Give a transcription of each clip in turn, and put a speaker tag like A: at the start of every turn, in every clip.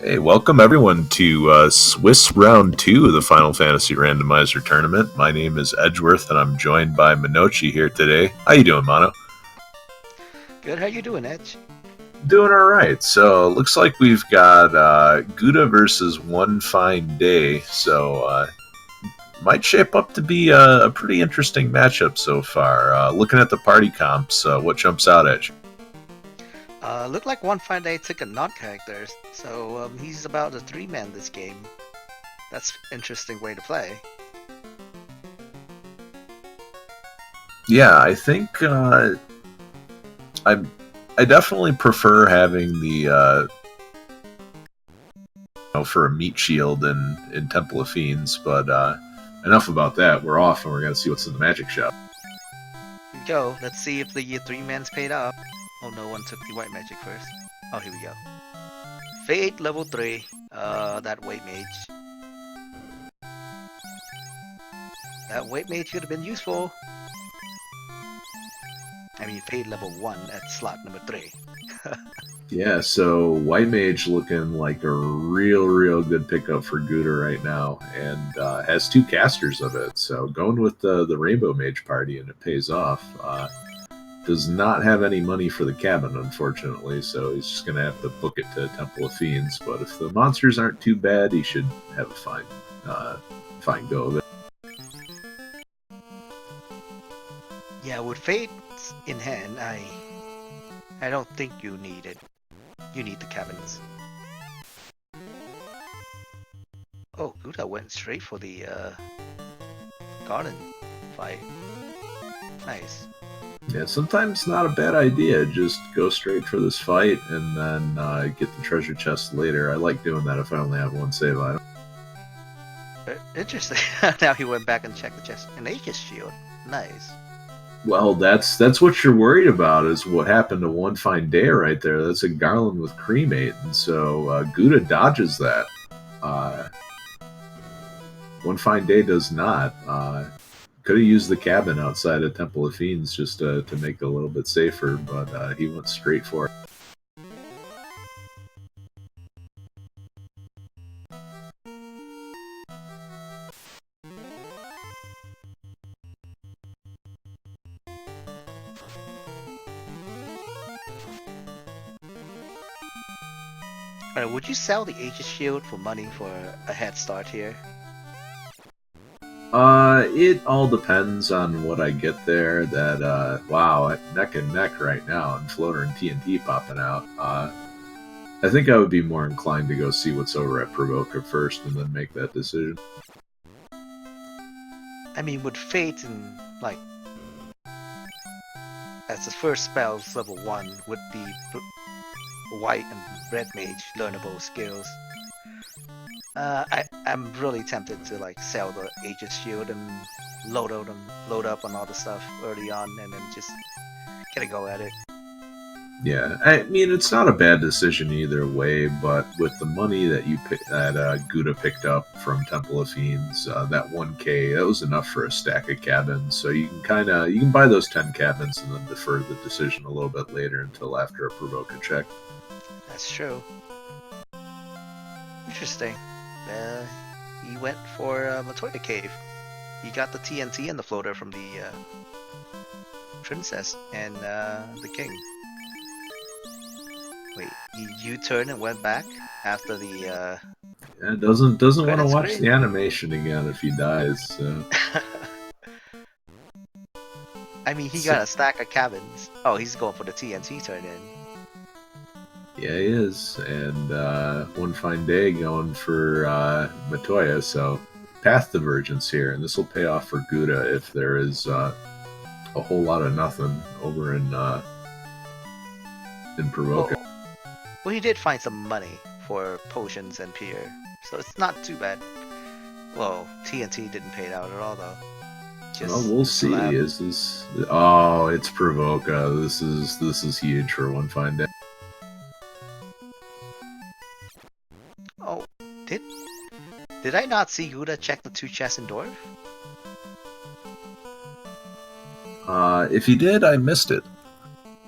A: Hey, welcome everyone to Swiss Round 2 of the Final Fantasy Randomizer Tournament. My name is Edgeworth, and I'm joined by Minochi here today. How you doing, Mono?
B: Good, how you doing, Edge?
A: Doing all right. So, looks like we've got Guda versus One Fine Day. So, might shape up to be a pretty interesting matchup so far. Looking at the party comps, what jumps out at you?
B: Look like One Fine Day took a non-character, so he's about a three-man this game. That's interesting way to play.
A: Yeah, I think I I definitely prefer having the for a meat shield in Temple of Fiends. But enough about that. We're off, and we're gonna see what's in the magic shop.
B: Here we go. Let's see if the three-man's paid off. Oh, no one took the white magic first. Oh, here we go. Fate level 3. That white mage. That white mage could have been useful. I mean, Fate level 1 at slot number 3.
A: Yeah, so White Mage looking like a real good pickup for Gouda right now, and has two casters of it. So going with the Rainbow Mage party, and it pays off. Does not have any money for the cabin, unfortunately, so he's just gonna have to book it to Temple of Fiends. But if the monsters aren't too bad, he should have a fine go of it.
B: Yeah, with Fate in hand, I don't think you need it. You need the cabins. Oh, Guda went straight for the garden fight. Nice.
A: Yeah, sometimes not a bad idea. Just go straight for this fight and then get the treasure chest later. I like doing that if I only have one save item.
B: Interesting. Now he went back and checked the chest. An Aegis shield. Nice.
A: Well, that's what you're worried about is what happened to One Fine Day right there. That's a Garland with cremate, and so Gouda dodges that. Uh, One Fine Day does not. Could have used the cabin outside of Temple of Fiends just to make it a little bit safer, but he went straight for it.
B: Alright, would you sell the Aegis shield for money for a head start here?
A: It all depends on what I get there. That wow, neck and neck right now, and Floater and TNT popping out. I think I would be more inclined to go see what's over at Provoker first, and then make that decision.
B: I mean, with Fate and like as the first spells level 1 with the white and red mage learnable skills. I'm really tempted to like sell the Aegis shield and load up on all the stuff early on, and then just get a go at it.
A: Yeah, I mean it's not a bad decision either way, but with the money that Gouda picked up from Temple of Fiends, that 1K that was enough for a stack of cabins. So you can buy those 10 cabins and then defer the decision a little bit later until after a Provoker check.
B: That's true. Interesting. He went for Matoya Cave. He got the TNT and the floater from the princess and the king. Wait, he U-turned and went back after the
A: Yeah, doesn't want to
B: credit
A: watch
B: screen?
A: the animation again if he dies. So.
B: I mean, he got a stack of cabins. Oh, he's going for the TNT turn in.
A: Yeah, he is, and One Fine Day going for Matoya. So path divergence here, and this will pay off for Gouda if there is a whole lot of nothing over in Provoker.
B: Well, he did find some money for potions and pier, so it's not too bad. Well, TNT didn't pay it out at all though. Just
A: Well, we'll see.
B: slab.
A: Is this? Oh, it's Provoca. This is huge for One Fine Day.
B: Oh, did I not see Huda check the 2 chests in Dwarf?
A: If he did, I missed it.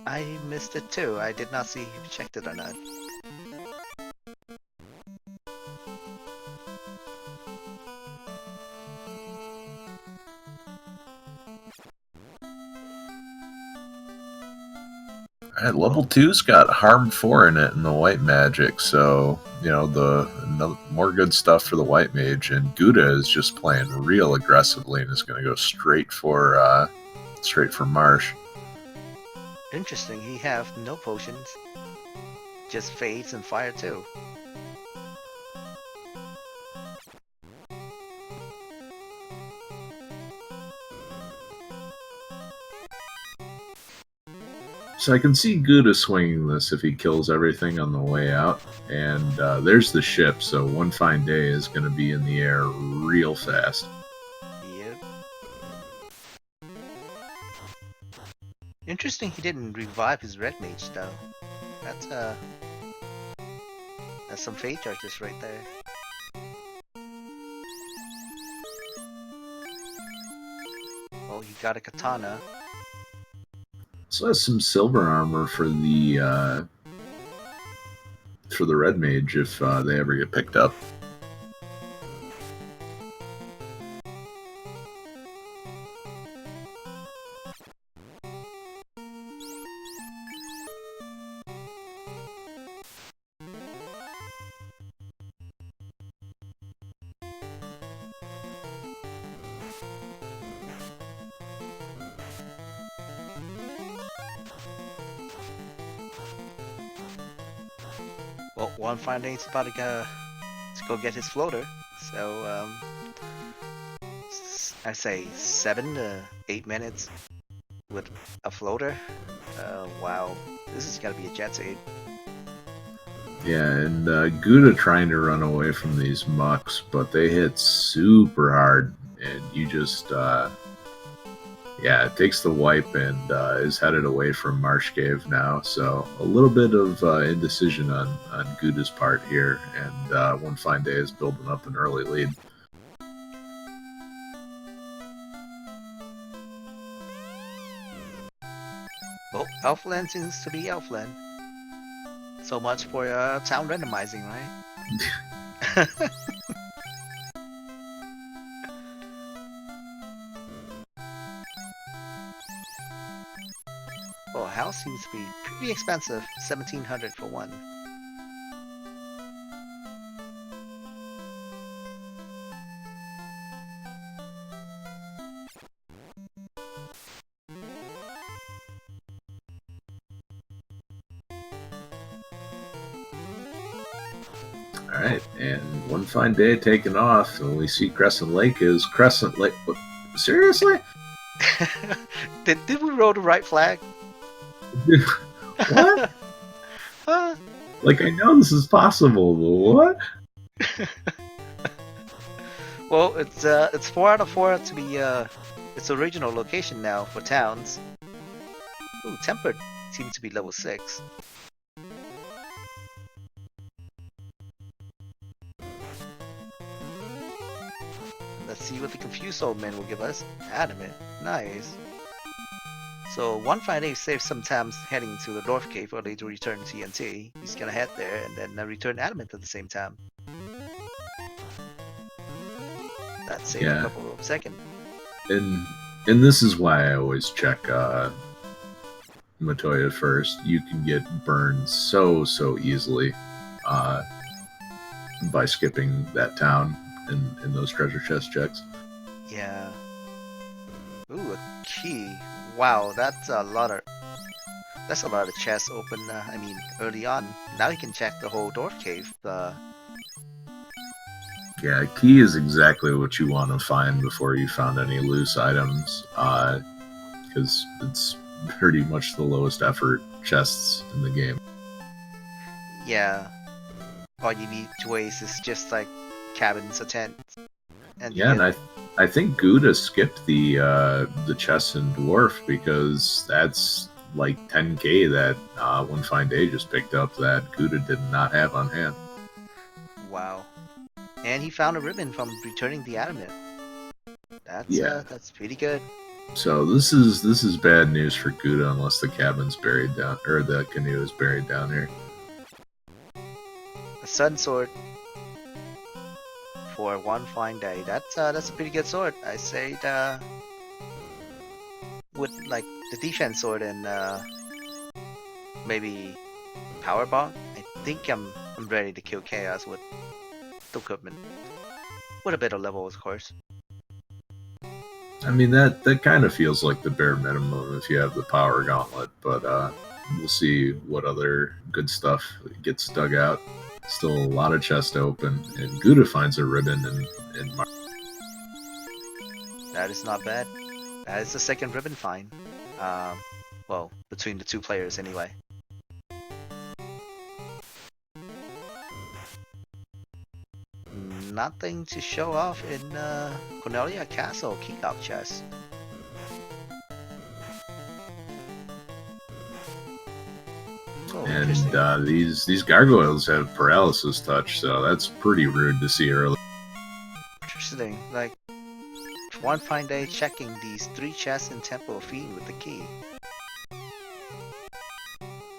B: I missed it too. I did not see if he checked it or not.
A: Alright, level 2's got Harm 4 in it in the white magic, so, you know, more good stuff for the white mage, and Gouda is just playing real aggressively and is going to go straight for Marsh.
B: Interesting, he have no potions. Just fades and fire too.
A: So I can see Gouda swinging this if he kills everything on the way out. And there's the ship, so One Fine Day is going to be in the air real fast.
B: Yep. Interesting he didn't revive his red mage though. That's some fate charges right there. Oh, he got a katana.
A: So that's some silver armor for the red mage if they ever get picked up.
B: Well, One Fine Day is about to go get his floater. So I say 7 to 8 minutes with a floater. Wow, this is gonna be a jet set.
A: Yeah, and Gouda trying to run away from these mucks, but they hit super hard, and you just it takes the wipe and is headed away from Marsh Cave now. So a little bit of indecision on Gouda's part here, and One Fine Day is building up an early lead.
B: Well, Elfland seems to be Elfland. So much for town randomizing, right? Well, a house seems to be pretty expensive. 1,700 for one.
A: Alright, and One Fine Day taking off, and we see Crescent Lake is Crescent Lake. What? Seriously?
B: Did we roll the right flag?
A: What? Like, I know this is possible, but what?
B: Well, it's 4 out of 4 to be its original location now for towns. Ooh, Tempered seems to be level 6. Let's see what the Confused Old Man will give us. Adamant. Nice. So One Fine Day saves some time heading to the Dwarf Cave early to return TNT. He's gonna head there and then return Adamant at the same time. That saved a couple of seconds.
A: And this is why I always check Matoya first. You can get burned so easily by skipping that town in those treasure chest checks.
B: Yeah. Ooh, a key. Wow, that's a lot of chests open. I mean, early on. Now you can check the whole Dwarf Cave.
A: Yeah, key is exactly what you want to find before you found any loose items, because it's pretty much the lowest effort chests in the game.
B: Yeah. All you need to waste is just like cabins, a tent. And
A: I think Gouda skipped the chests in Dwarf because that's like 10k that One Fine Day just picked up that Gouda did not have on hand.
B: Wow. And he found a ribbon from returning the adamant. That's pretty good.
A: So this is bad news for Gouda unless the cabin's buried down, or the canoe is buried down here.
B: A sun sword for One Fine Day. That's a pretty good sword. I say with like the defense sword and maybe power bomb. I think I'm ready to kill chaos with the equipment. With a bit of level, of course.
A: I mean, that kind of feels like the bare minimum if you have the power gauntlet, but we'll see what other good stuff gets dug out. Still a lot of chest open, and Guda finds a ribbon in March.
B: That is not bad. That is the second ribbon find. Well, between the two players anyway. Nothing to show off in Cornelia Castle Keylock chest. Oh,
A: And these gargoyles have paralysis touch, so that's pretty rude to see early.
B: interesting. Like, one fine day checking these 3 chests in Temple of Fiend with the key.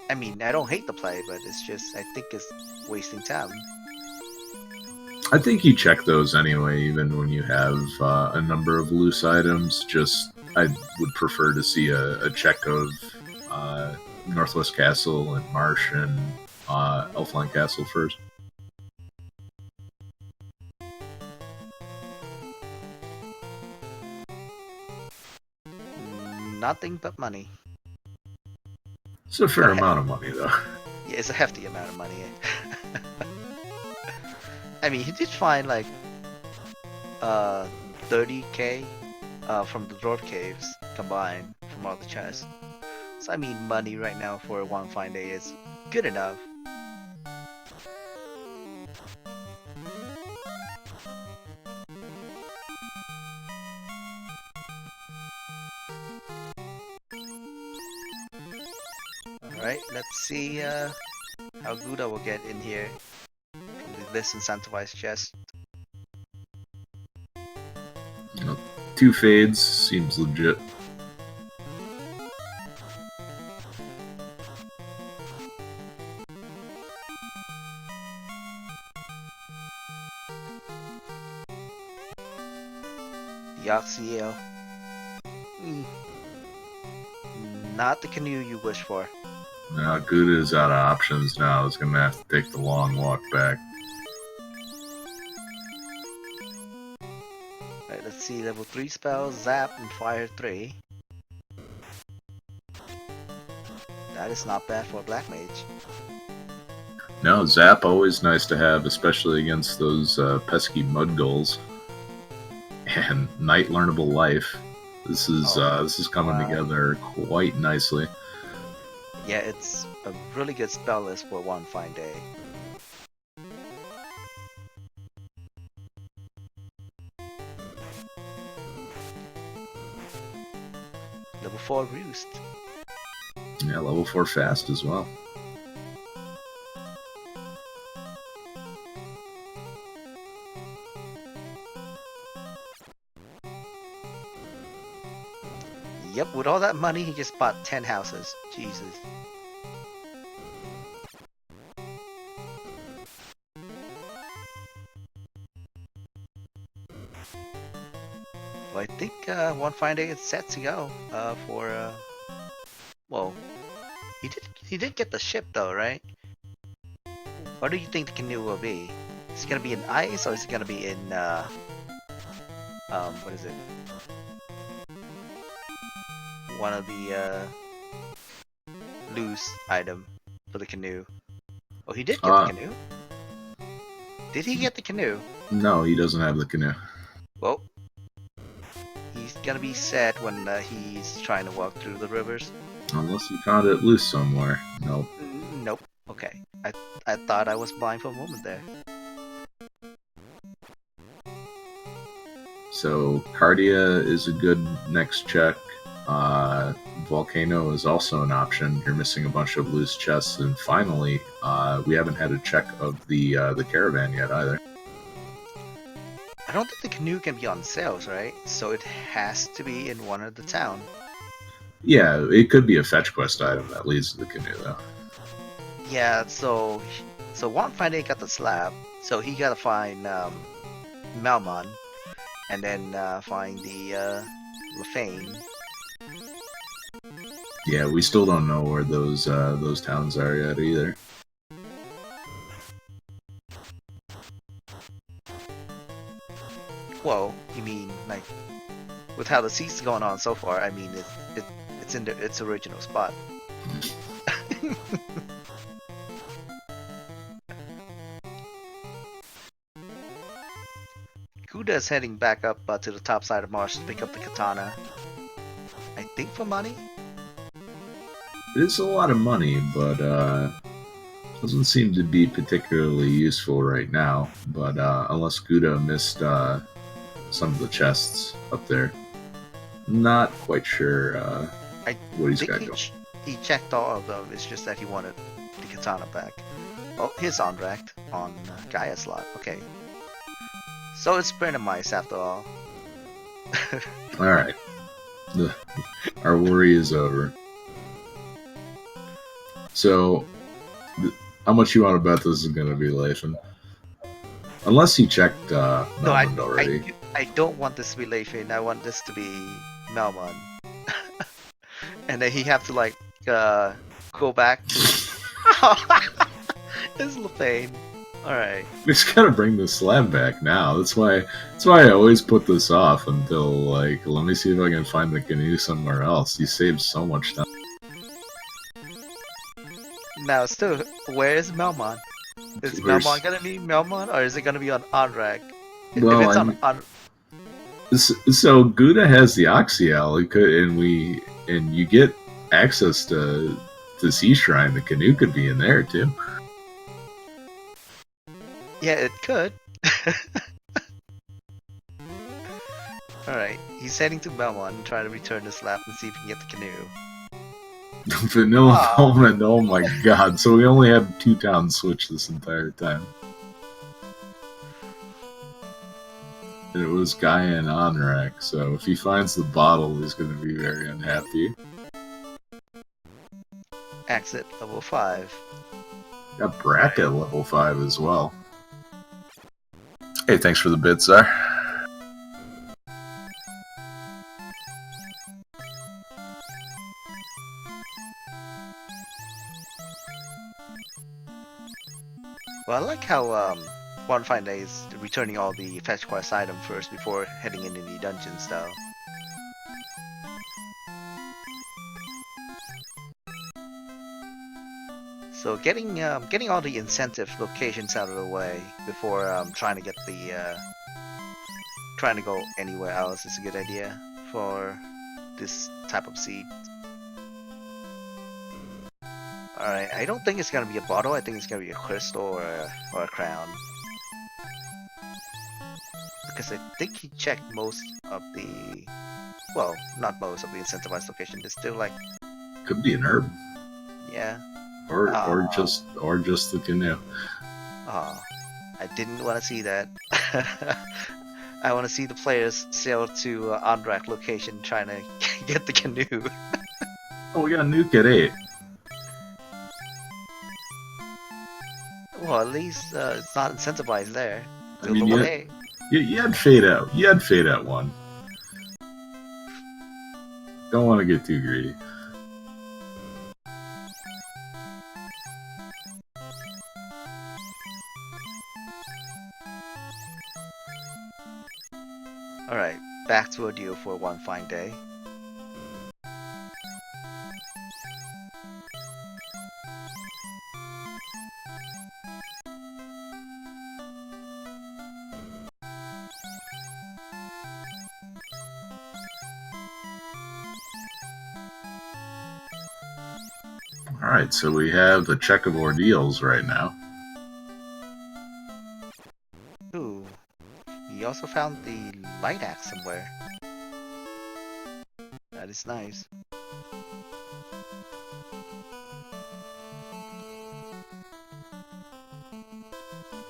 B: I mean, I don't hate the play, but it's just, I think it's wasting time.
A: I think you check those anyway, even when you have a number of loose items. Just, I would prefer to see a check of Northwest Castle and Marsh and Elfline Castle first.
B: Nothing but money.
A: It's a fair amount of money, though.
B: Yeah, it's a hefty amount of money. I mean, he did find like 30k from the dwarf caves combined from all the chests. So I mean, money right now for one fine day is good enough. Alright, let's see how Guda will get in here from this incentivized chest.
A: 2 fades seems legit.
B: Yaxiel. Not the canoe you wish for.
A: Now Guda is out of options now. He's going to have to take the long walk back.
B: Alright, let's see. Level 3 spells, Zap, and Fire 3. That is not bad for a Black Mage.
A: No, Zap always nice to have, especially against those pesky mud gulls. And Night Learnable Life. This is coming together quite nicely.
B: Yeah, it's a really good spell list for one fine day. Level 4 Roost.
A: Yeah, level 4 fast as well.
B: Yep, with all that money, he just bought 10 houses. Jesus. Well, I think one fine day is set to go for well, he did get the ship though, right? What do you think the canoe will be? Is it gonna be in ice or is it gonna be in what is it? One of the loose item for the canoe. Oh, he did get the canoe. Did he get the canoe?
A: No, he doesn't have the canoe.
B: Well, he's gonna be sad when he's trying to walk through the rivers.
A: Unless he found it loose somewhere. Nope.
B: Nope. Okay. I thought I was blind for a moment there.
A: So Cardia is a good next check. Volcano is also an option. You're missing a bunch of loose chests, and finally, we haven't had a check of the caravan yet either.
B: I don't think the canoe can be on sales, right? So it has to be in one of the town.
A: Yeah, it could be a fetch quest item that leads to the canoe, though.
B: Yeah. So one fine day got the slab, so he gotta find Malmon, and then find the Lefane.
A: Yeah, we still don't know where those towns are yet either.
B: Whoa, you mean like with how the siege is going on so far? I mean, it's in its original spot. Guda is heading back up to the top side of Mars to pick up the katana. I think for money.
A: It is a lot of money, but doesn't seem to be particularly useful right now. But unless Guda missed some of the chests up there, not quite sure
B: I
A: what he's
B: think
A: got going.
B: he checked all of them. It's just that he wanted the katana back. Oh, he's on racked on Gaia slot. Okay. So it's randomized after all.
A: All right, our worry is over. So, how much you want to bet this is going to be, Lathan? Unless you checked
B: No,
A: Melmond already.
B: I don't want this to be Leifin. I want this to be Melmon. And then he have to like go back to. This is Lepain. Alright.
A: We just gotta bring the slab back now. That's why I always put this off until like let me see if I can find the canoe somewhere else. You saved so much time.
B: Now still, where is Melmon? Is Melmon gonna be Melmon or is it gonna be on Onrag?
A: Well,
B: if it's on
A: so Gouda has the Oxial, and you get access to Sea Shrine. The canoe could be in there too.
B: Yeah, it could. Alright, he's heading to Belmont and trying to return this lap and see if he can get the canoe.
A: Vanilla Moment, oh my god. So we only had 2 towns switch this entire time. And it was Gaia and Onrak, so if he finds the bottle, he's going to be very unhappy.
B: Exit level 5.
A: Got bracket level 5 as well. Hey, thanks for the bid, sir.
B: Well, I like how One Fine Day is returning all the fetch quest item first before heading into the dungeons, though. So getting all the incentive locations out of the way before trying to get the trying to go anywhere else is a good idea for this type of seed. Alright, I don't think it's gonna be a bottle, I think it's gonna be a crystal or a crown. Because I think he checked most of the... well, not most of the incentivized location, there's still like...
A: Could be an herb.
B: Yeah.
A: Or just the canoe.
B: Oh, I didn't want to see that. I want to see the players sail to Andrak location trying to get the canoe.
A: Oh, we got a nuke at 8.
B: Well, at least it's not incentivized there.
A: I mean, you had fade out. You had fade out 1. Don't want to get too greedy.
B: Alright, back to a deal for One Fine Day.
A: Alright, so we have the check of ordeals right now.
B: Ooh, he also found the light axe somewhere. That is nice.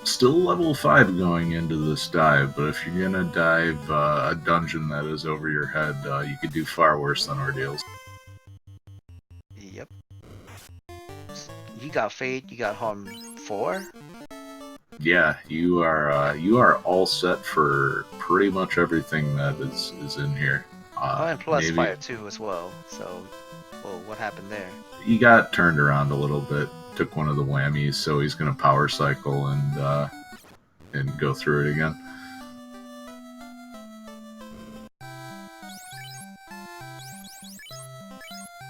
A: Still level 5 going into this dive, but if you're gonna dive a dungeon that is over your head, you could do far worse than ordeals.
B: Yep. You got Fate, you got Harm 4?
A: Yeah, you are all set for pretty much everything that is in here.
B: Oh, and plus
A: maybe,
B: Fire 2 as well, so... Oh, what happened there?
A: He got turned around a little bit, took one of the whammies, so he's gonna power cycle and go through it again.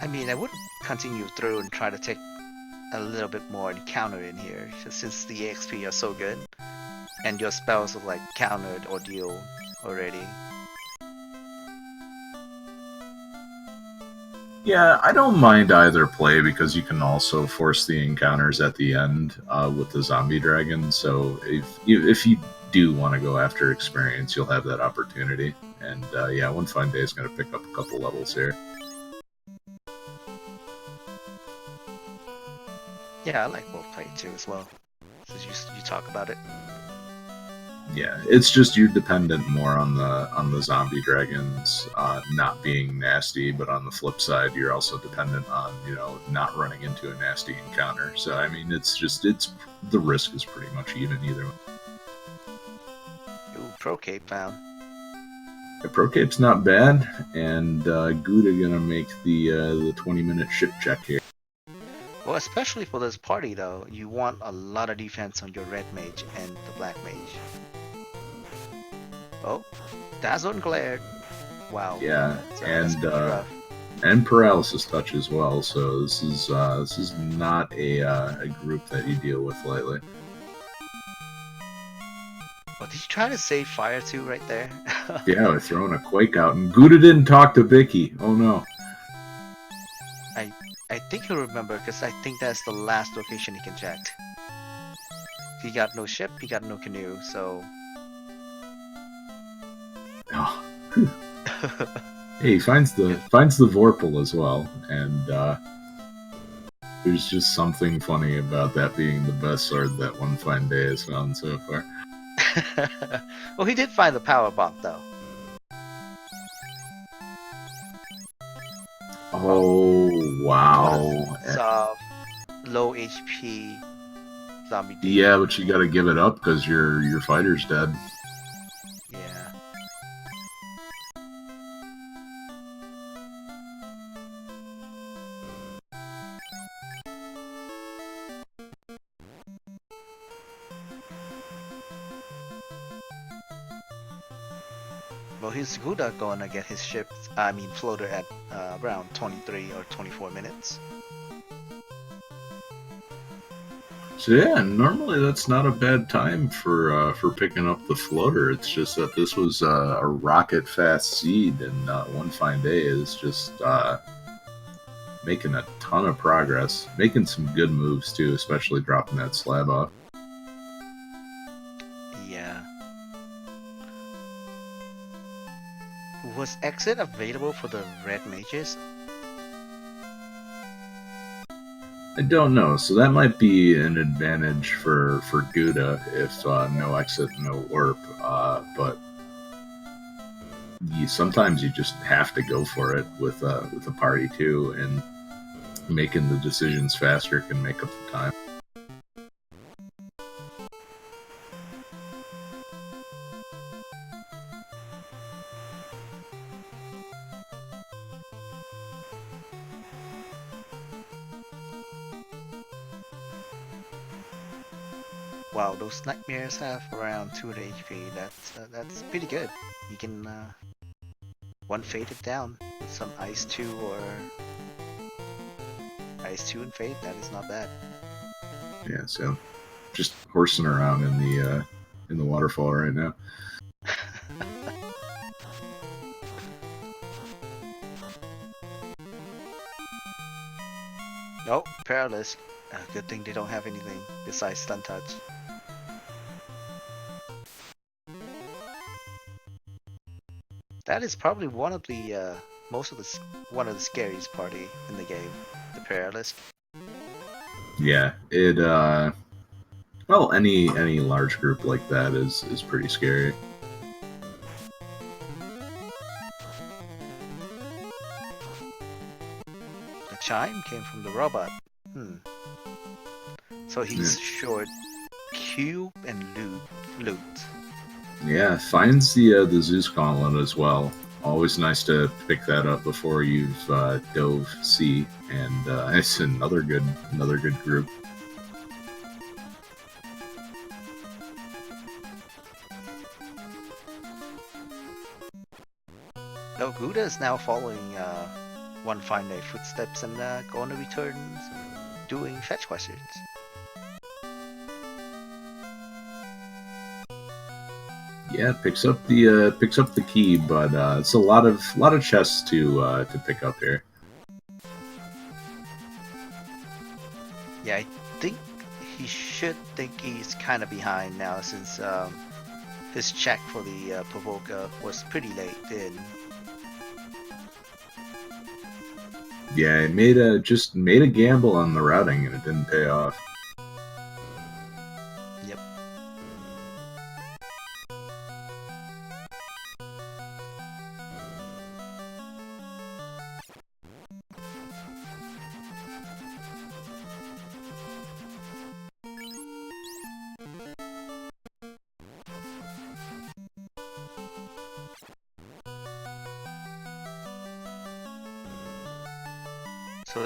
B: I mean, I would continue through and try to take a little bit more and counter in here, since the EXP are so good, and your spells are like countered or deal already.
A: Yeah, I don't mind either play because you can also force the encounters at the end with the zombie dragon. So if you do want to go after experience, you'll have that opportunity. And yeah, One Fine Day is going to pick up a couple levels here.
B: Yeah, I like both play too as well, since you talk about it.
A: Yeah, it's just you're dependent more on the zombie dragons not being nasty, but on the flip side, you're also dependent on not running into a nasty encounter. So I mean, it's the risk is pretty much even either way.
B: Ooh, Pro Cape found.
A: The Pro Cape's not bad, and Gouda gonna make the 20-minute ship check here.
B: Well, especially for this party though, you want a lot of defense on your red mage and the black mage. Oh, Dazzle and Glare. Wow.
A: Yeah,
B: That's pretty rough.
A: and paralysis touch as well. So this is not a group that you deal with lightly.
B: Well, did you try to save fire too right there?
A: Yeah, we're throwing a quake out, and Gouda didn't talk to Vicky. Oh no.
B: I think he'll remember, because I think that's the last location he can check. He got no ship, he got no canoe, so...
A: Oh. Hey, he finds the Vorpal as well, and there's just something funny about that being the best sword that One Fine Day has found so far.
B: Well, he did find the power bomb though.
A: Oh wow!
B: Soft, low HP zombie.
A: Yeah, but you gotta give it up because your fighter's dead.
B: Yeah. Well, he's Gouda gonna get his ship, floater at around 23 or 24 minutes.
A: So yeah, normally that's not a bad time for picking up the floater. It's just that this was a rocket fast seed, and One Fine Day is just making a ton of progress, making some good moves too, especially dropping that slab off.
B: Yeah. Was exit available for the red mages?
A: I don't know, so that might be an advantage for Gouda if no exit, no warp. But sometimes you just have to go for it with a party too, and making the decisions faster can make up the time.
B: Wow, those nightmares have around 200 HP. That's pretty good. You can one fade it down with some Ice 2 or Ice 2 and Fade. That is not bad.
A: Yeah, so just horsing around in the waterfall right now.
B: Nope, Perilous. Good thing they don't have anything besides Stun Touch. That is probably one of the one of the scariest party in the game, the Perilous.
A: Yeah, it well, any large group like that is pretty scary.
B: The chime came from the robot. So he's short cube and loot.
A: Yeah, finds the Zeus Gauntlet as well. Always nice to pick that up before you've dove sea, and it's another good group.
B: No, Guda is now following One Fine Day footsteps and going to returns, doing fetch questions.
A: Yeah, picks up the key, but it's a lot of chests to pick up here.
B: Yeah, I think he should think he's kind of behind now since his check for the Provoker was pretty late in.
A: Yeah, it made a gamble on the routing and it didn't pay off.
B: Yep. So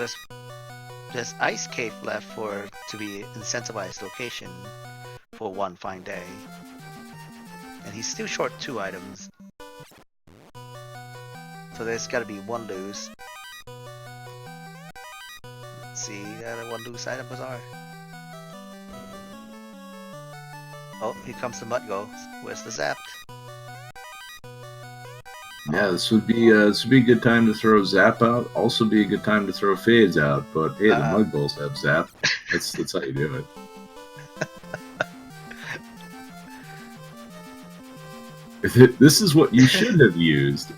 B: there's ice cave left for to be incentivized location for One Fine Day, and he's still short 2 items. So there's got to be 1 loose. Let's see, got a 1 loose item bazaar. Oh, here comes the Mudgo. Where's the Zap?
A: Yeah, this would be a good time to throw Zap out. Also, be a good time to throw Fades out. But hey, the Mud Bulls have Zap. That's how you do it. This is what you should have used.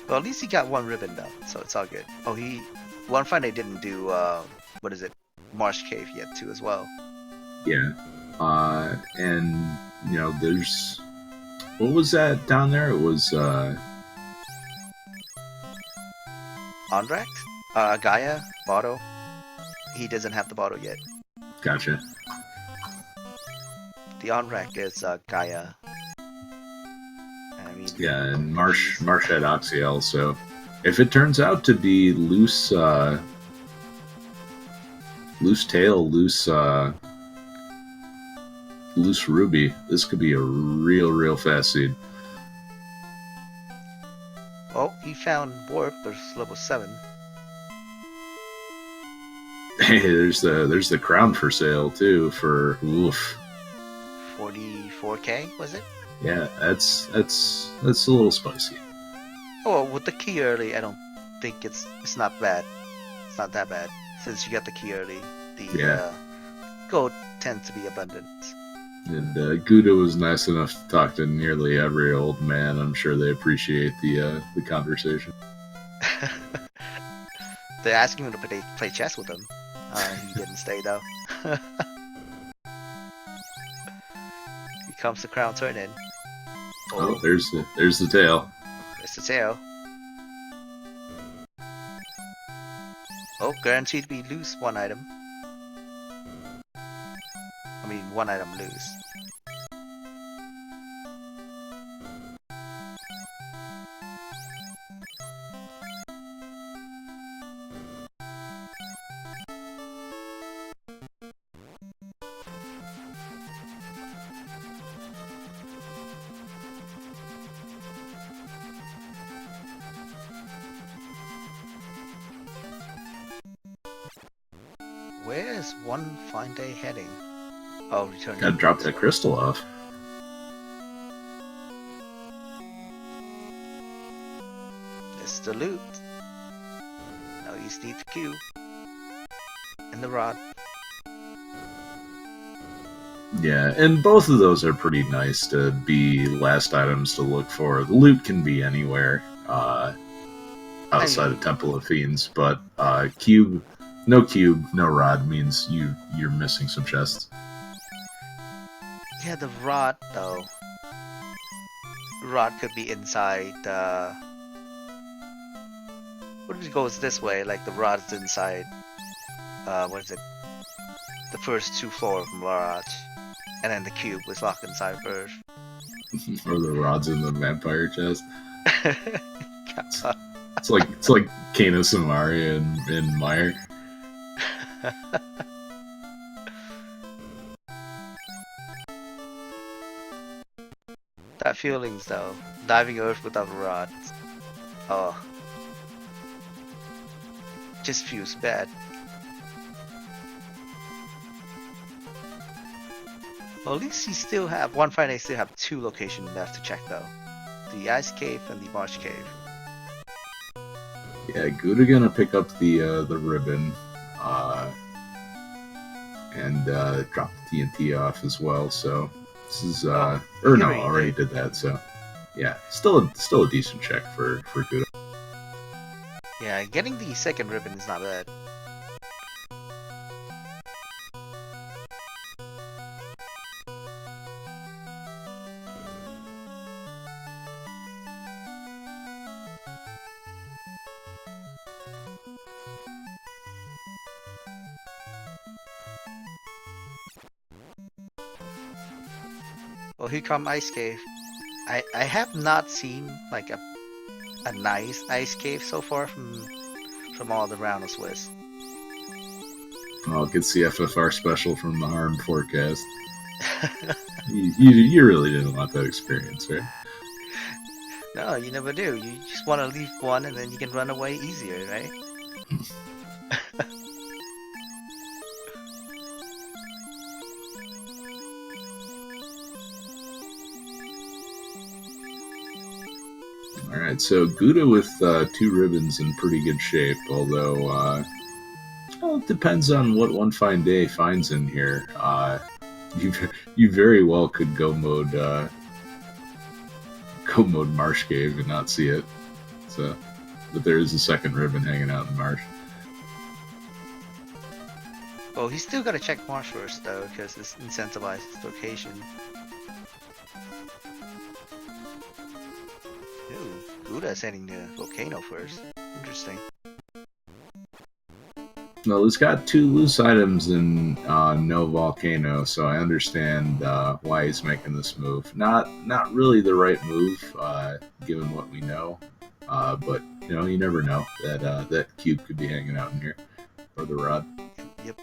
B: Well, at least he got 1 ribbon though, so it's all good. Oh, One Fine Day didn't do what is it, Marsh Cave yet too as well.
A: Yeah. And you know, there's what was that down there? It was
B: Andract? Gaia? Botto? He doesn't have the bottle yet.
A: Gotcha.
B: The Andract is Gaia. I mean,
A: yeah, and Marsh had Oxyel, so if it turns out to be loose tail, loose ruby, this could be a real fast seed.
B: Oh, he found Warp, there's level 7.
A: Hey, there's the crown for sale too for
B: 44k, was it?
A: Yeah, that's a little spicy.
B: Oh, well, with the key early, I don't think it's not bad. It's not that bad since you got the key early. The gold tends to be abundant.
A: And Guda was nice enough to talk to nearly every old man. I'm sure they appreciate the conversation.
B: They're asking him to play chess with them. He didn't stay though. Here comes the crown turn in.
A: Oh, there's the tail.
B: There's the tail. Oh, guaranteed to be loose 1 item. I mean, 1 item loose. Where is One Fine Day heading? Oh, return.
A: Gotta drop that crystal off.
B: It's the loot. Now you just need the Q. And the rod.
A: Yeah, and both of those are pretty nice to be last items to look for. The loot can be anywhere outside of Temple of Fiends, but cube, no rod means you're missing some chests.
B: Yeah, the rod though. Rod could be inside. What if it goes this way? Like the rod's inside what is it? The first 2 floors of Mirage, and then the cube was locked inside first.
A: Or the rods in the vampire chest. It's like Kano Samari and Meyer.
B: That feelings though, diving earth without a rod. Oh, just feels bad. Well, at least he still have one Friday. Still have 2 locations left to check though, the ice cave and the marsh cave.
A: Yeah, Gouda gonna pick up the ribbon, and drop the TNT off as well. So this is already did that. So yeah, still a decent check for Gouda.
B: Yeah, getting the second ribbon is not bad. Well, here come Ice Cave. I have not seen like a nice ice cave so far from all the Rando Swiss.
A: Oh, it's the FFR special from the Harm forecast. you really didn't want that experience, right?
B: No, you never do. You just want to leave one and then you can run away easier, right?
A: Alright, so Gouda with 2 ribbons in pretty good shape, although well, it depends on what One Fine Day finds in here. You very well could go mode Marsh Cave and not see it. So, but there is a second ribbon hanging out in Marsh.
B: Well, he's still gotta check Marsh first though, because this incentivizes location. Ooh, Gouda's heading to Volcano first. Interesting.
A: Well, it's got 2 loose items in no Volcano, so I understand why he's making this move. Not really the right move, given what we know, but you know, you never know that that cube could be hanging out in here, or the rod.
B: Yep.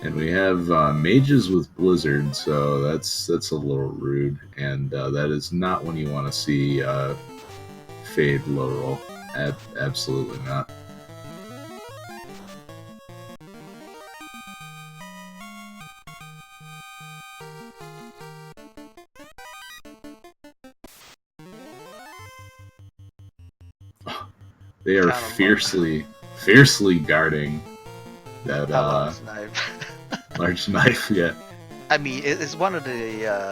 A: And we have mages with Blizzard, so that's a little rude, and that is not when you want to see Fade low roll. Absolutely not. They are fiercely guarding that
B: Knife.
A: large knife. Yeah.
B: I mean, it's one of the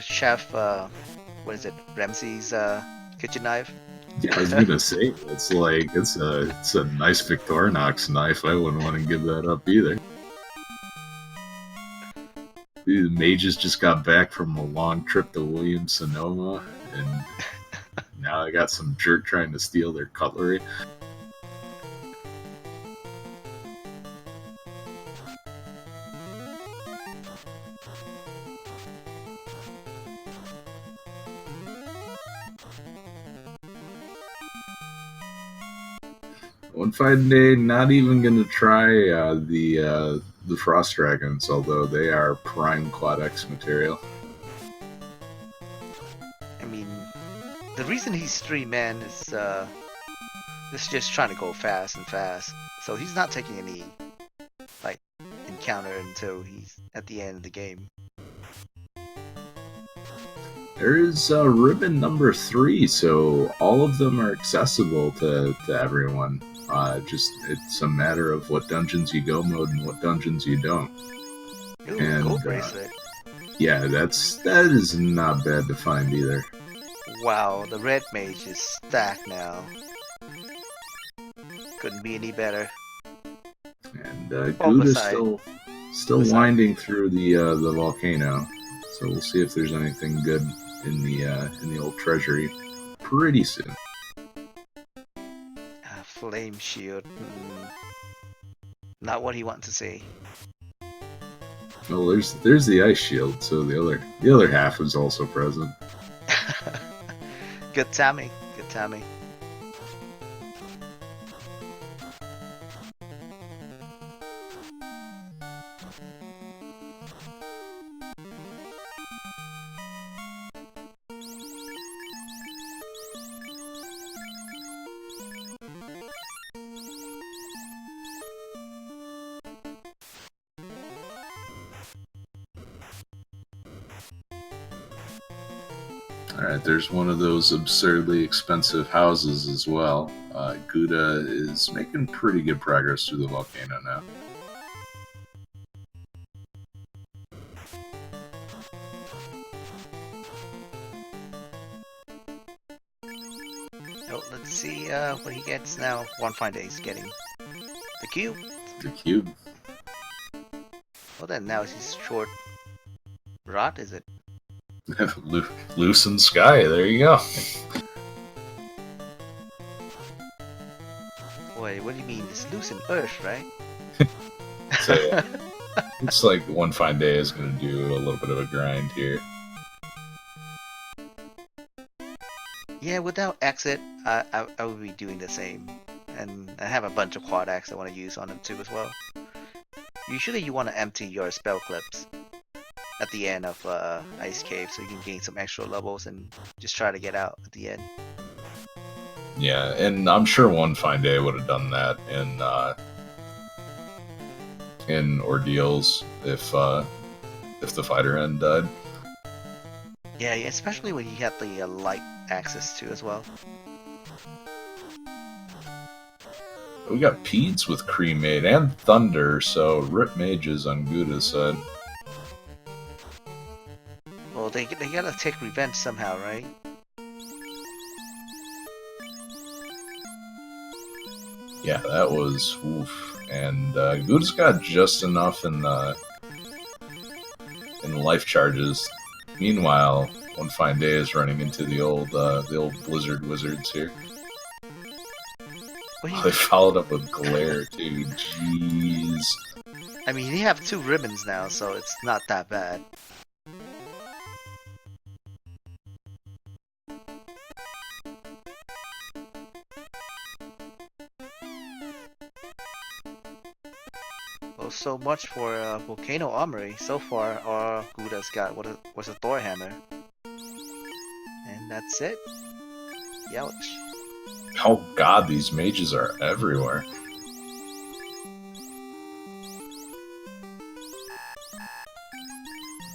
B: chef. What is it? Ramsey's kitchen knife.
A: Yeah, I was gonna say it's a nice Victorinox knife. I wouldn't want to give that up either. The mages just got back from a long trip to Williams Sonoma, and now I got some jerk trying to steal their cutlery. One Fine Day not even going to try the Frost Dragons, although they are prime Quad X material.
B: I mean, the reason he's 3-man is just trying to go fast and fast. So he's not taking any like encounter until he's at the end of the game.
A: There is ribbon number 3, so all of them are accessible to everyone. Just it's a matter of what dungeons you go mode and what dungeons you don't.
B: Ooh,
A: and
B: gold bracelet.
A: Yeah, that is not bad to find either.
B: Wow, the red mage is stacked now. Couldn't be any better.
A: And Guda's still winding through the volcano, so we'll see if there's anything good in the old treasury pretty soon.
B: Flame shield. Not what he wants to see.
A: Well, there's the ice shield, so the other half is also present.
B: Good timing. Good timing.
A: Alright, there's one of those absurdly expensive houses as well. Guda is making pretty good progress through the volcano now.
B: Oh, let's see what he gets now. One fine day he's getting the cube.
A: The cube.
B: Well then, now he's short. Rot, is it?
A: Loosen sky, there you go.
B: Wait, what do you mean? It's loose in Earth, right?
A: So, looks like One Fine Day is going to do a little bit of a grind here.
B: Yeah, without exit, I would be doing the same. And I have a bunch of quad X I want to use on him too as well. Usually you want to empty your spell clips at the end of Ice Cave so you can gain some extra levels and just try to get out at the end.
A: Yeah, and I'm sure One Fine Day would have done that in Ordeals if the fighter end died.
B: Yeah, especially when you have the light access to as well.
A: We got Peds with Cremate and Thunder, so rip mages on Guda's side.
B: Well, they gotta take revenge somehow, right?
A: Yeah, that was oof. And Guda's got just enough in life charges. Meanwhile, One Fine Day is running into the old Blizzard Wizards here. They followed up with Glare too. Jeez.
B: I mean, they have 2 ribbons now, so it's not that bad. Well, so much for Volcano Armory. So far, our Guda's got was a Thor Hammer. And that's it. Youch.
A: Oh god, these mages are everywhere.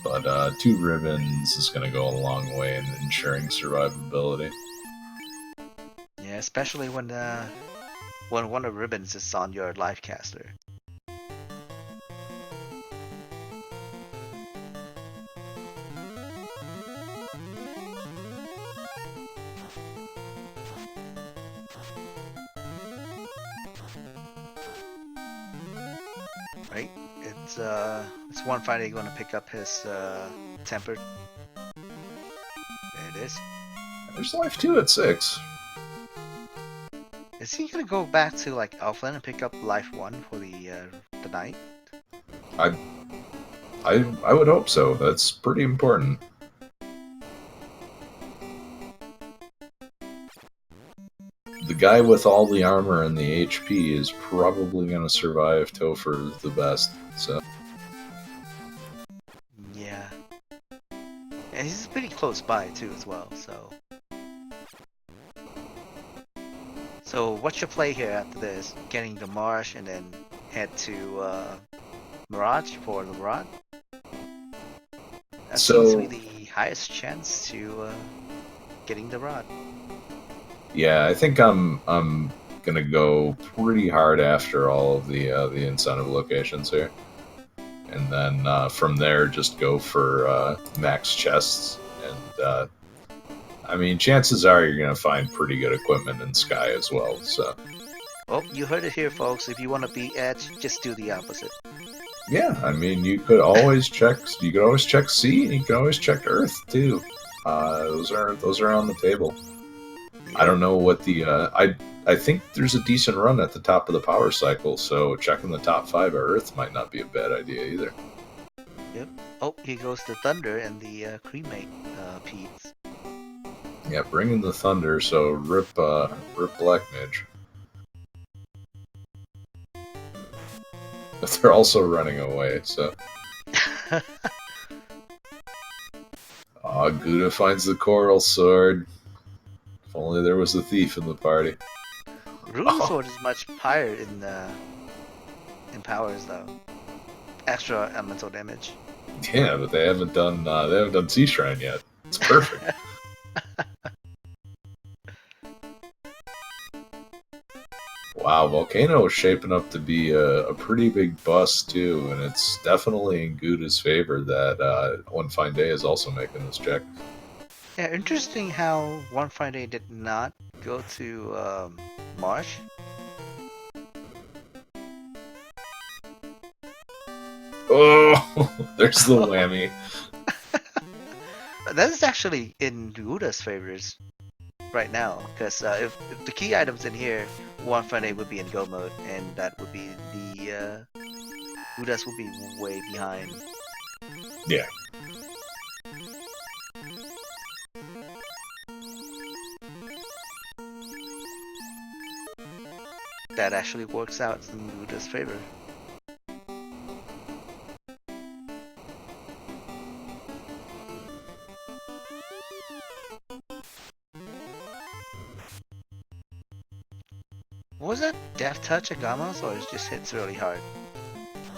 A: But 2 ribbons is going to go a long way in ensuring survivability.
B: Yeah, especially when one of the ribbons is on your life caster. Right? It's One Friday going to pick up his temper. There it is.
A: There's life 2 at 6.
B: Is he gonna go back to like Elfland and pick up life 1 for the night?
A: I would hope so. That's pretty important. The guy with all the armor and the HP is probably going to survive Topher the best, so...
B: Yeah. And he's pretty close by too as well, so... So what's your play here after this? Getting the Marsh and then head to Mirage for the Rod? That seems to be the highest chance to getting the Rod.
A: Yeah, I think I'm gonna go pretty hard after all of the incentive locations here, and then from there just go for max chests. And I mean, chances are you're gonna find pretty good equipment in Sky as well. So.
B: Oh, you heard it here, folks. If you want to be Edge, just do the opposite.
A: Yeah, I mean, you could always check. You could always check Sea, and you can always check Earth too. Those are on the table. I don't know what the I think there's a decent run at the top of the power cycle, so checking the top 5 at Earth might not be a bad idea either.
B: Yep. Oh, here goes the Thunder and the cremate Pete's.
A: Yeah, bring in the Thunder, so rip Black Mage. But they're also running away, so. Guda finds the Coral Sword. If only there was a thief in the party.
B: Rune Sword is much higher in powers though. Extra elemental damage.
A: Yeah, but they haven't done Sea Shrine yet. It's perfect. Wow, Volcano is shaping up to be a pretty big bust too, and it's definitely in Guda's favor that One Fine Day is also making this check.
B: Yeah, interesting how One Fine Day did not go to Marsh.
A: Oh, there's the whammy.
B: That is actually in Guda's favors right now, because if the key items in here, One Fine Day would be in go mode, and that would be the Guda's would be way behind.
A: Yeah.
B: That actually works out in Guda's favor. Was that Death Touch at Gamos, or it just hits really hard?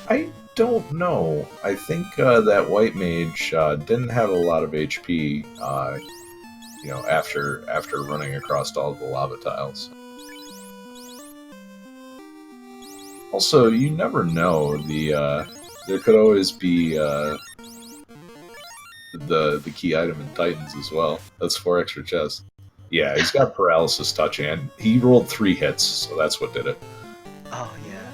A: I don't know. I think that White Mage didn't have a lot of HP, after running across all of the lava tiles. Also, you never know. There could always be the key item in Titans as well. That's 4 extra chests. Yeah, he's got Paralysis Touch, and he rolled 3 hits, so that's what did it.
B: Oh, yeah.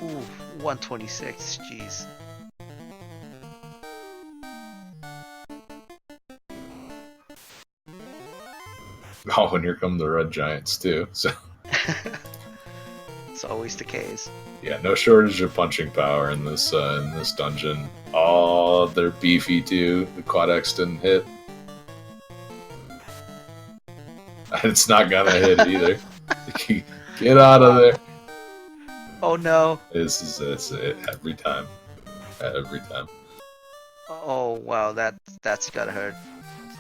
B: Ooh, 126, jeez.
A: Oh, and here come the Red Giants, too. So.
B: It's always the case.
A: Yeah, no shortage of punching power in this dungeon. Oh, they're beefy too. The Quad X didn't hit. It's not gonna hit either. Get out of there.
B: Oh no.
A: This is it every time. Every time.
B: Oh wow, that's gotta hurt.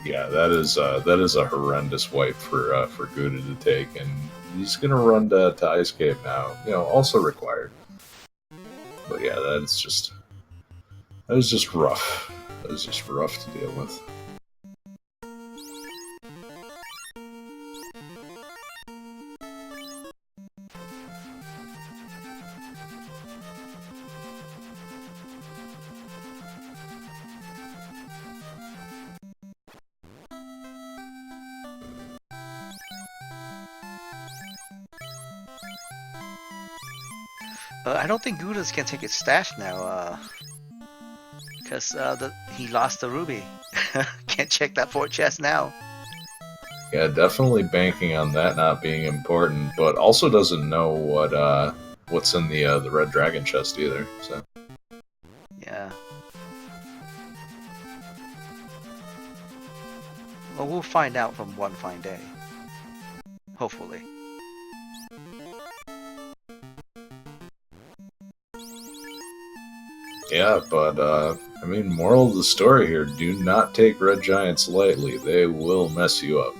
A: Yeah, that is a horrendous wipe for Gouda to take, and he's gonna run to Ice Cave now. Also required. But yeah, that was just rough. That was just rough to deal with.
B: I don't think Gudas can take his stash now, because he lost the ruby. Can't check that fort chest now.
A: Yeah, definitely banking on that not being important, but also doesn't know what's in the Red Dragon chest either. So
B: yeah. Well, we'll find out from One Fine Day. Hopefully.
A: yeah, but moral of the story here: do not take Red Giants lightly. They will mess you up.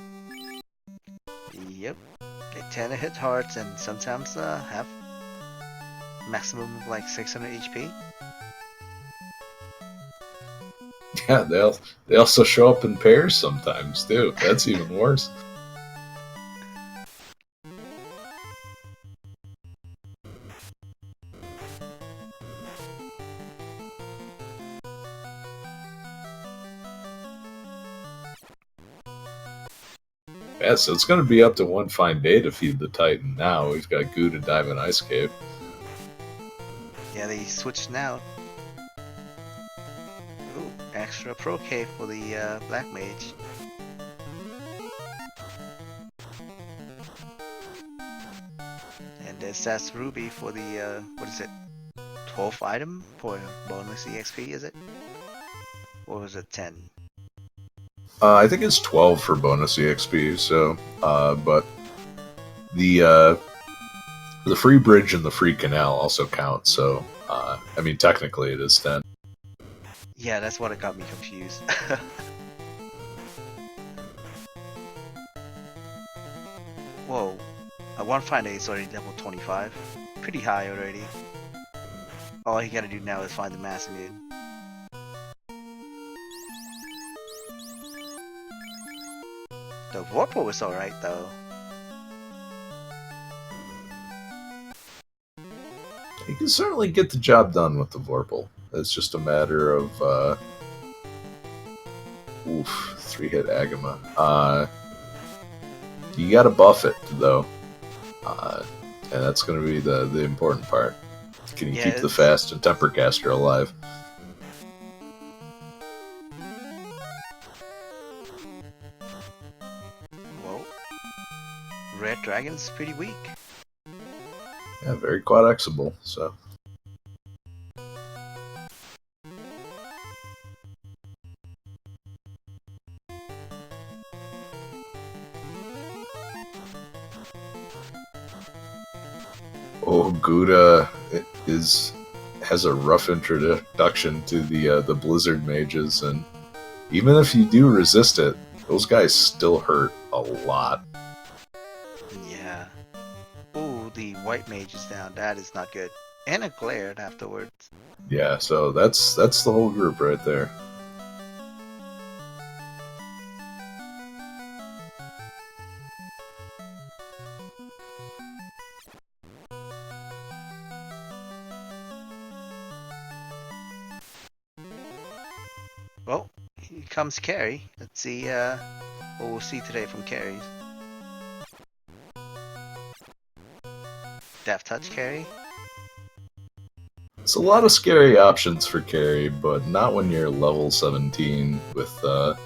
B: Yep, they tend to hit hard and sometimes have maximum of like 600 HP.
A: Yeah, they also show up in pairs sometimes too. That's even worse. Yeah, so it's going to be up to One Fine Day to feed the Titan now. We've got Gouda dive in Ice Cave.
B: Yeah, they switched now. Ooh, extra pro cave for the black mage. And there's that's ruby for the what is it? 12th item for bonus EXP, is it? Or was it 10?
A: I think it's 12 for bonus EXP. So, but the free bridge and the free canal also count. So, I mean, technically it is 10.
B: Yeah, that's what got me confused. Whoa, one find is already level 25. Pretty high already. All you gotta do now is find the Masquerade. The Vorpal was alright though.
A: You can certainly get the job done with the Vorpal. It's just a matter of 3-hit Agama. You gotta buff it though, and that's gonna be the important part. Can you keep the fast and temper caster alive?
B: Whoa, Red Dragon's pretty weak.
A: Yeah, very quad-exable, so. Oh, Guda has a rough introduction to the Blizzard mages, and even if you do resist it, those guys still hurt a lot.
B: Yeah. Ooh, the white mage is down. That is not good. And it glared afterwards.
A: Yeah, so that's the whole group right there.
B: Well, here comes Carrie. Let's see what we'll see today from Carrie's. Death Touch Carrie.
A: It's a lot of scary options for carry, but not when you're level 17 with a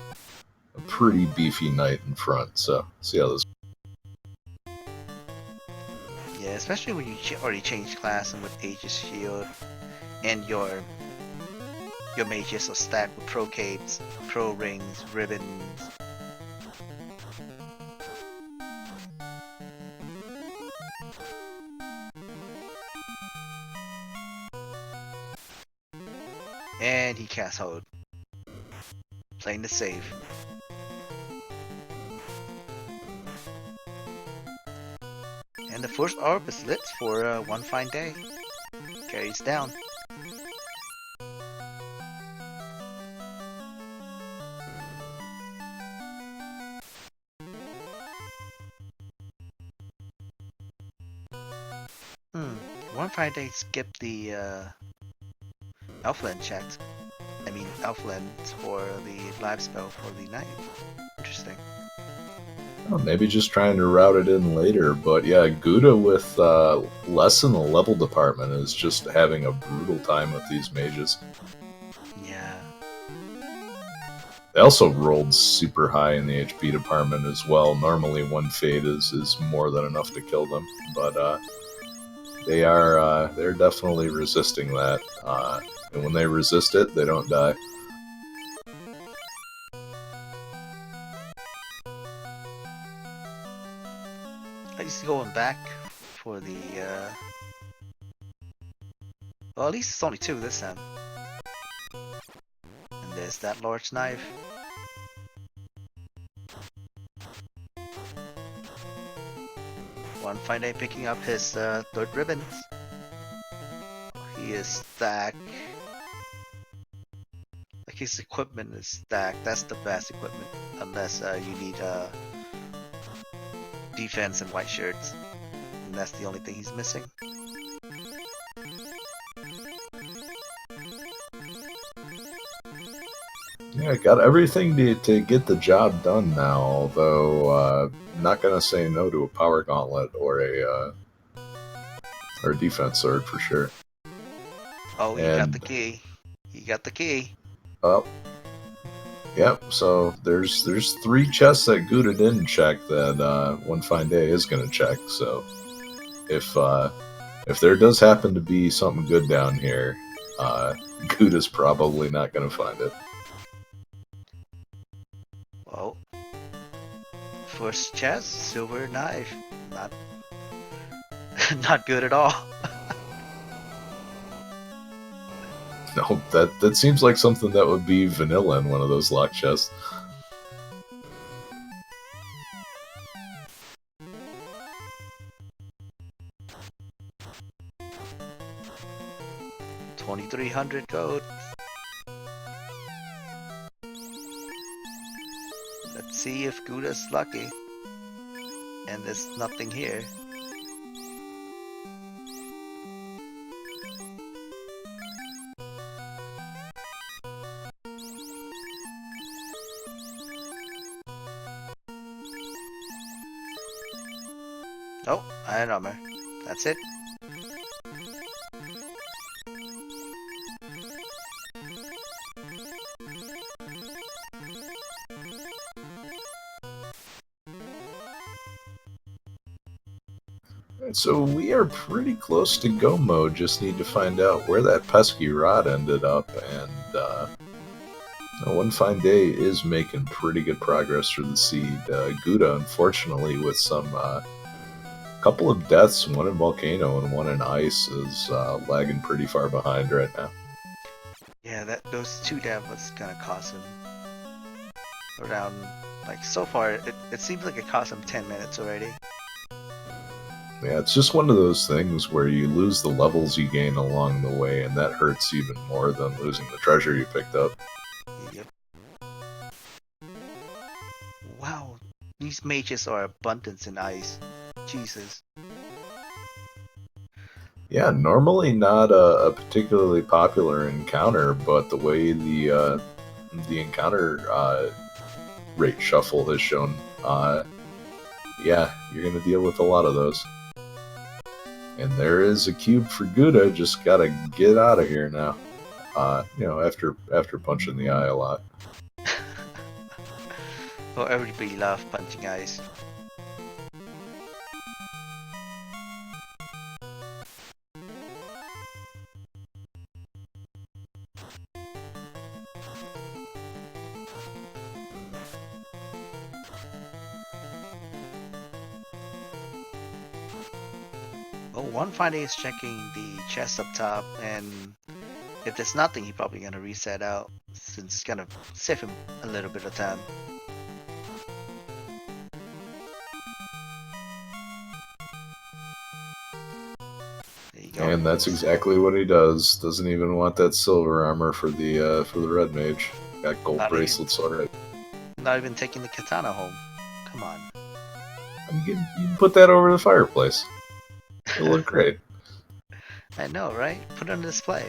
A: pretty beefy knight in front. So, see how this.
B: Yeah, especially when you already changed class and with Aegis Shield, and your mages are stacked with pro capes, pro rings, ribbons. And he casts Hold. Playing the save. And the first orb is lit for one fine day. Carries down. One fine day skipped the Elfland checks. I mean, Elfland for the live spell for the night. Interesting.
A: Well, maybe just trying to route it in later, but yeah, Guda with less in the level department is just having a brutal time with these mages.
B: Yeah.
A: They also rolled super high in the HP department as well. Normally one fade is more than enough to kill them, but they're definitely resisting that. And when they resist it, they don't die.
B: He's going back for the well, at least it's only 2 this time. And there's that large knife. One fine day picking up his 3rd ribbon. He is stacked. Like his equipment is stacked. That's the best equipment, unless you need defense and white shirts. And that's the only thing he's missing.
A: Yeah, got everything to get the job done now, although not gonna say no to a power gauntlet or a defense sword for sure.
B: Oh, he got the key. He got the key.
A: Well, Yep. So there's 3 chests that Gouda didn't check that One Fine Day is going to check. So if there does happen to be something good down here, Gouda's probably not going to find it.
B: Well, first chest, silver knife. Not not good at all.
A: No, that seems like something that would be vanilla in one of those lock chests.
B: $2,300 gold. Let's see if Guda's lucky. And there's nothing here. Oh, iron armor. That's it.
A: So we are pretty close to go mode. Just need to find out where that pesky rod ended up, and One Fine Day is making pretty good progress through the seed. Gouda, unfortunately, with some couple of deaths, one in volcano and one in ice, is lagging pretty far behind right now.
B: Yeah, those 2 deaths was gonna cost him around, like, so far it seems like it cost him 10 minutes already.
A: Yeah, it's just one of those things where you lose the levels you gain along the way, and that hurts even more than losing the treasure you picked up.
B: Yep. Wow, these mages are abundant in ice. Jesus.
A: Yeah, normally not a particularly popular encounter, but the way the encounter rate shuffle has shown, yeah, you're gonna deal with a lot of those. And there is a cube for Gouda. Just gotta get out of here now. After punching the eye a lot.
B: Oh, everybody loves punching ice. Oh, One Fine Day is checking the chest up top, and if there's nothing, he's probably gonna reset out, since it's gonna save him a little bit of time. There you go.
A: And that's exactly what he does. Doesn't even want that silver armor for the red mage. Got gold bracelets already.
B: Not even taking the katana home. Come on.
A: You can put that over the fireplace. It'll look great.
B: I know, right? Put it on display.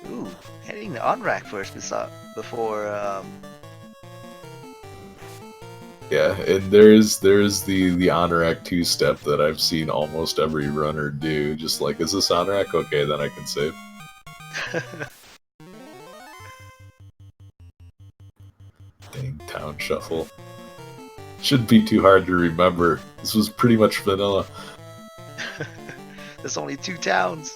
B: Ooh, hitting the on rack first before
A: Yeah, and there's the honor act 2 step that I've seen almost every runner do. Just like, is this honor act? Okay, then I can save. Dang town shuffle. Shouldn't be too hard to remember. This was pretty much vanilla.
B: There's only 2 towns.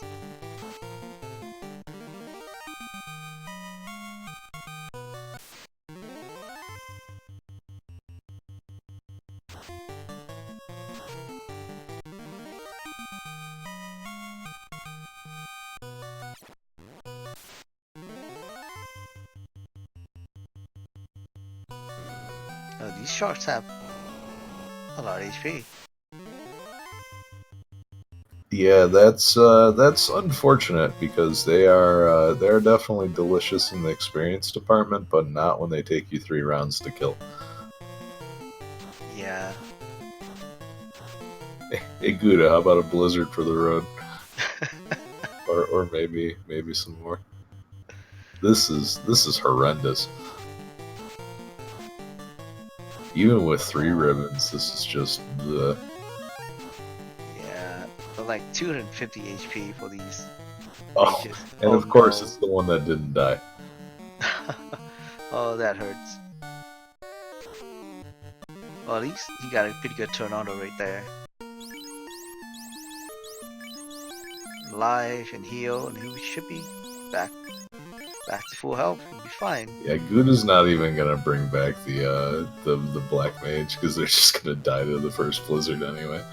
B: Oh, these sharks have a lot of HP.
A: Yeah, that's unfortunate because they're definitely delicious in the experience department, but not when they take you 3 rounds to kill.
B: Yeah.
A: Hey Gouda, how about a blizzard for the road? or maybe some more. This is horrendous. Even with 3 ribbons, this is just the.
B: Yeah, but like 250 HP for these
A: Oh,
B: mages.
A: and of course it's the one that didn't die.
B: Oh, that hurts. Well, at least he got a pretty good turn on right there. Life and heal, and he should be back to full health. We'll be fine.
A: Yeah, Guda's not even gonna bring back the Black Mage because they're just gonna die to the first Blizzard anyway.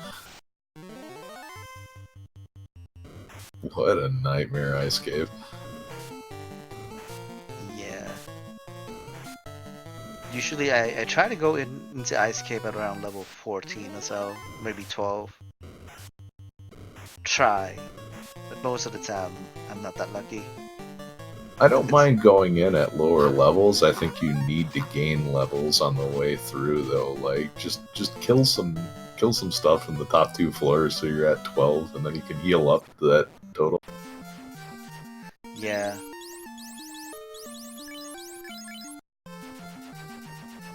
A: What a nightmare Ice Cave.
B: Yeah. Usually I try to go into Ice Cave at around level 14 or so, maybe 12. Try. But most of the time, I'm not that lucky.
A: I don't mind going in at lower levels. I think you need to gain levels on the way through, though. Like, just kill some stuff in the top 2 floors so you're at 12, and then you can heal up to that total.
B: Yeah.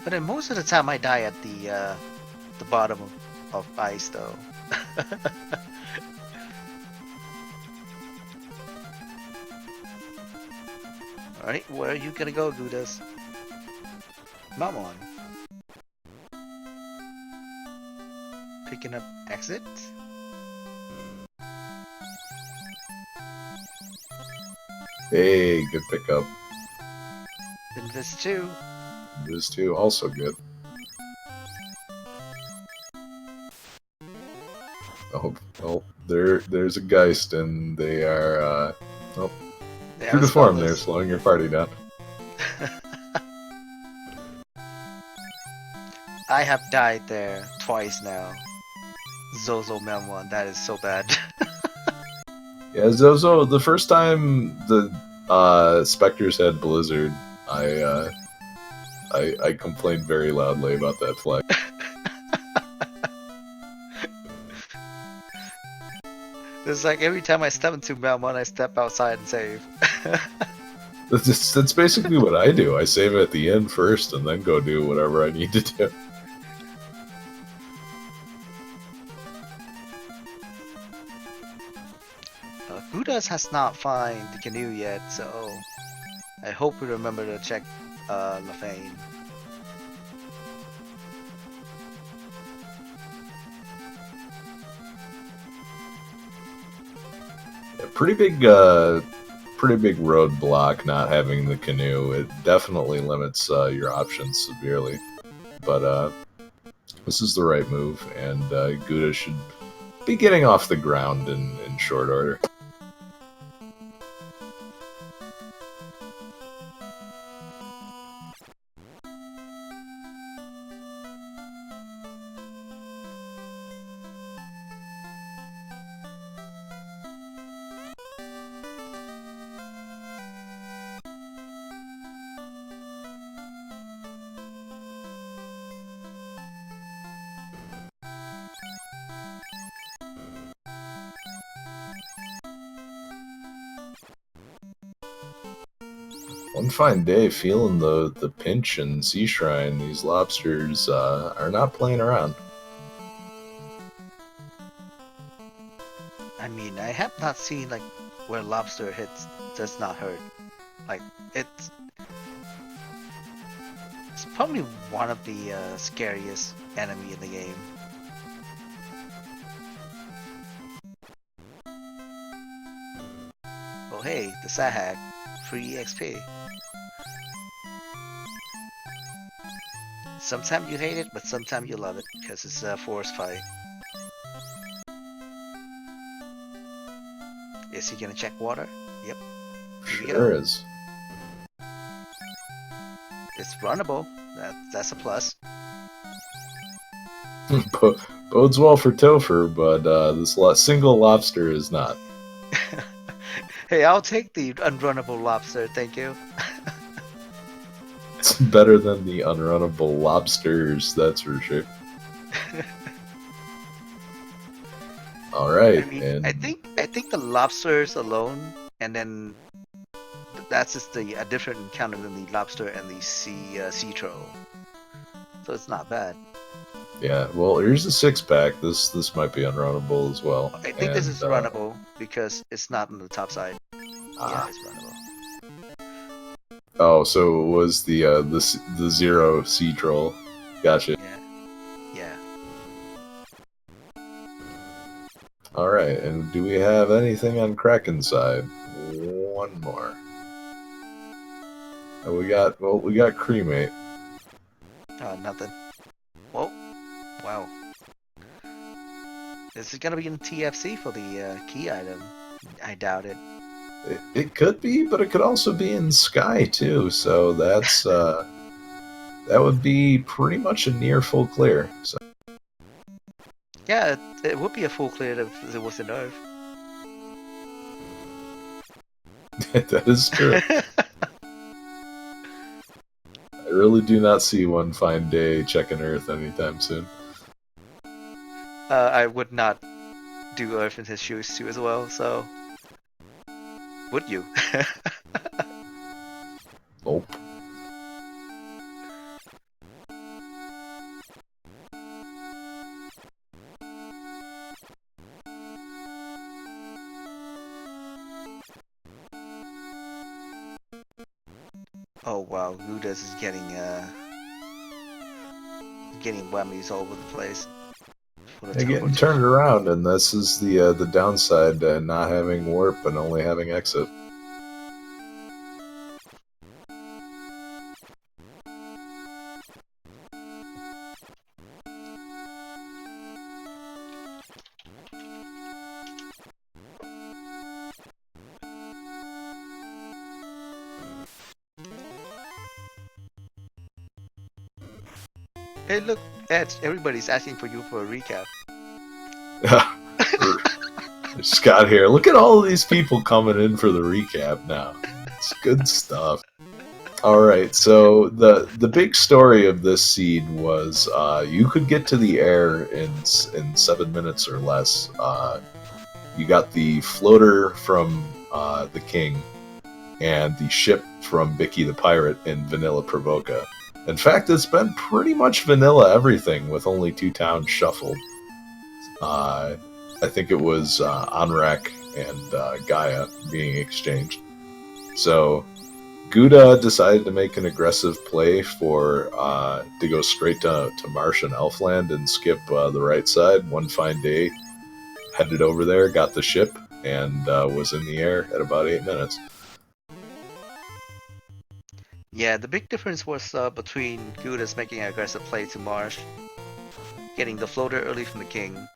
B: But then most of the time I die at the bottom of ice, though. Alright, where are you gonna go, Gudas? Come on. Picking up exit?
A: Hey, good pickup.
B: Invest 2.
A: This too, also good. Oh, well, there's a Geist, and they are, well, true to form, they're slowing your party down.
B: I have died there twice now. Zozo Memon, that is so bad.
A: Yeah, Zozo, the first time the Spectres had Blizzard, I complained very loudly about that flag.
B: It's like every time I step into Melmon, I step outside and save.
A: That's basically what I do. I save at the end first and then go do whatever I need to do.
B: Gudas has not found the canoe yet, so I hope we remember to check Lafane.
A: Pretty big roadblock not having the canoe. It definitely limits your options severely. But this is the right move, and Gouda should be getting off the ground in short order. One fine day, feeling the pinch in Sea Shrine, these lobsters are not playing around.
B: I mean, I have not seen like where lobster hits does not hurt. Like it's probably one of the scariest enemy in the game. Oh hey, the Sahag, free XP. Sometimes you hate it, but sometimes you love it because it's a forest fight. Is he gonna check water? Yep.
A: Sure is.
B: It's runnable. That's a plus.
A: Bodes well for Topher, but this single lobster is not.
B: Hey, I'll take the unrunnable lobster, thank you.
A: It's better than the unrunnable lobsters, that's for sure. All right,
B: I mean,
A: and
B: I think the lobsters alone, and then that's just a different encounter than the lobster and the sea troll. So it's not bad.
A: yeah. Well, here's a 6-pack. This might be unrunnable as well.
B: I think this is runnable because it's not on the top side. Yeah, it's runnable.
A: Oh, so it was the zero sea troll. Gotcha.
B: Yeah. Yeah.
A: All right, and do we have anything on Kraken side? One more. We got cremate.
B: Nothing. Whoa. Wow. This is gonna be in TFC for the key item. I doubt it.
A: It could be, but it could also be in Sky too. So that's that would be pretty much a near full clear. So
B: Yeah, it would be a full clear if it was a nerf.
A: that is true. I really do not see One Fine Day checking Earth anytime soon.
B: I would not do Earth in his shoes too as well, so would you?
A: Nope.
B: Oh wow, Guda632 is getting whammies all over the place for the
A: They're getting
B: teleportation.
A: turned around, and this is the downside to not having warp and only having exit.
B: Hey look, Ed, everybody's asking for you for a recap.
A: Scott here. Look at all of these people coming in for the recap now. It's good stuff. All right, so the big story of this seed was you could get to the air in 7 minutes or less. You got the floater from the king and the ship from Bicky the pirate in Vanilla Provoca. In fact, it's been pretty much vanilla everything with only 2 towns shuffled. I think it was Anrak and Gaia being exchanged. So Guda decided to make an aggressive play for to go straight to Marsh and Elfland and skip the right side. One fine day, headed over there, got the ship, and was in the air at about 8 minutes.
B: Yeah, the big difference was between Gudas making an aggressive play to Marsh, getting the floater early from the king,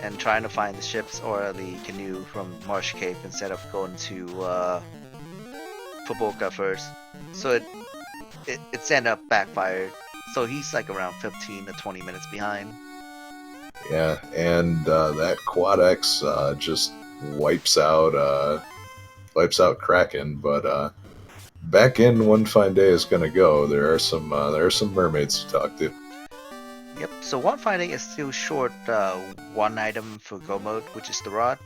B: and trying to find the ships or the canoe from Marsh Cape instead of going to Provoca first. So it's ended up backfired. So he's like around 15 to 20 minutes behind.
A: Yeah, and that Quad X just wipes out Kraken, but back in One Fine Day is going to go. There are some mermaids to talk to.
B: Yep, so One Finding is still short one item for Go Mode, which is the rod.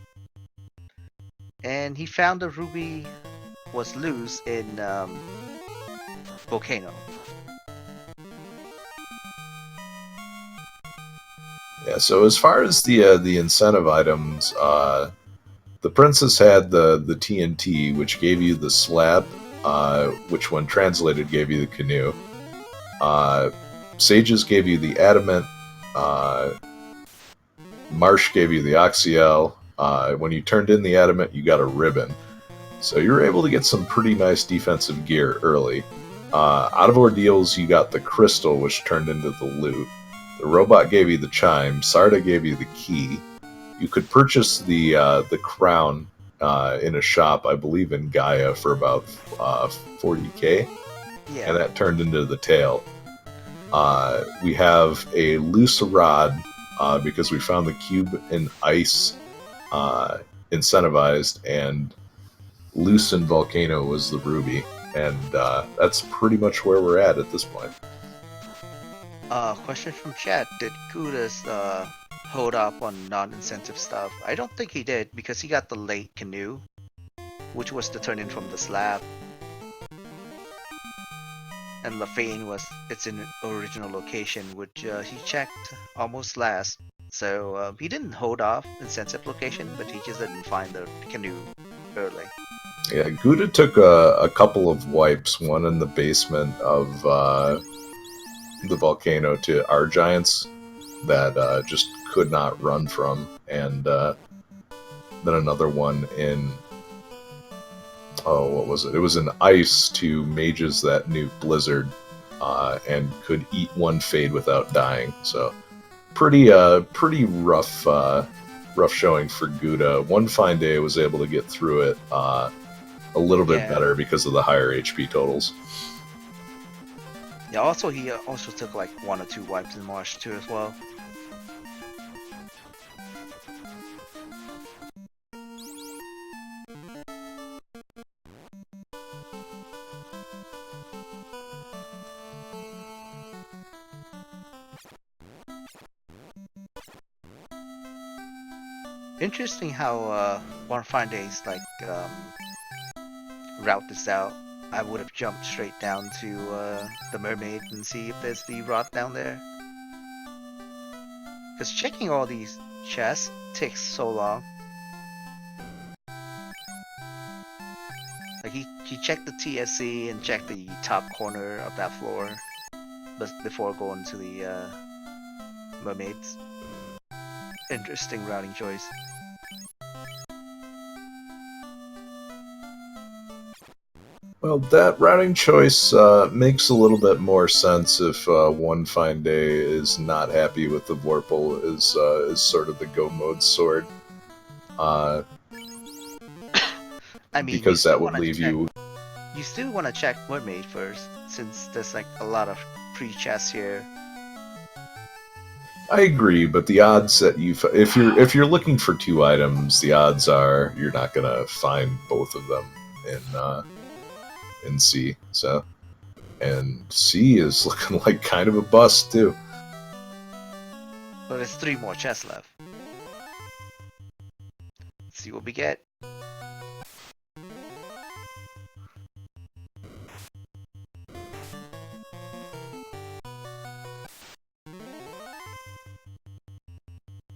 B: And he found the ruby was loose in Volcano.
A: Yeah, so as far as the incentive items, the princess had the TNT, which gave you the slab, which when translated gave you the canoe. Sages gave you the adamant. Marsh gave you the Oxiel. When you turned in the adamant, you got a ribbon. So you were able to get some pretty nice defensive gear early. Out of ordeals, you got the crystal, which turned into the loot. The robot gave you the chime. Sarda gave you the key. You could purchase the crown in a shop, I believe in Gaia, for about 40k.
B: Yeah.
A: And that turned into the tail. We have a loose rod because we found the cube in ice incentivized, and loose in Volcano was the ruby. And that's pretty much where we're at this point.
B: Question from chat: did Gudas hold up on non-incentive stuff? I don't think he did because he got the late canoe, which was the turn in from the slab. And Lafayne was its original location, which he checked almost last. So he didn't hold off incentive location, but he just didn't find the canoe early.
A: Yeah, Gouda took a couple of wipes, one in the basement of the volcano to our giants that just could not run from, and then another one in, oh, what was it? It was an ice to mages that knew Blizzard and could eat one fade without dying. So pretty rough showing for Gouda. One fine day was able to get through it a little bit better because of the higher HP totals.
B: Yeah, also he also took like 1 or 2 wipes in March too as well. Interesting how One Fine Days like route this out. I would have jumped straight down to the mermaid and see if there's the rod down there. Because checking all these chests takes so long. Like he checked the TSC and checked the top corner of that floor, but before going to the mermaids. Interesting routing choice.
A: Well, that routing choice makes a little bit more sense if One Fine Day is not happy with the Vorpal is sort of the go mode sword.
B: I mean,
A: because that would leave you.
B: You still want to check mermaid first, since there's like a lot of pre-chests here.
A: I agree, but the odds that if you're looking for 2 items, the odds are you're not gonna find both of them in C. So, and C is looking like kind of a bust too.
B: But there's 3 more chests left. Let's see what we get.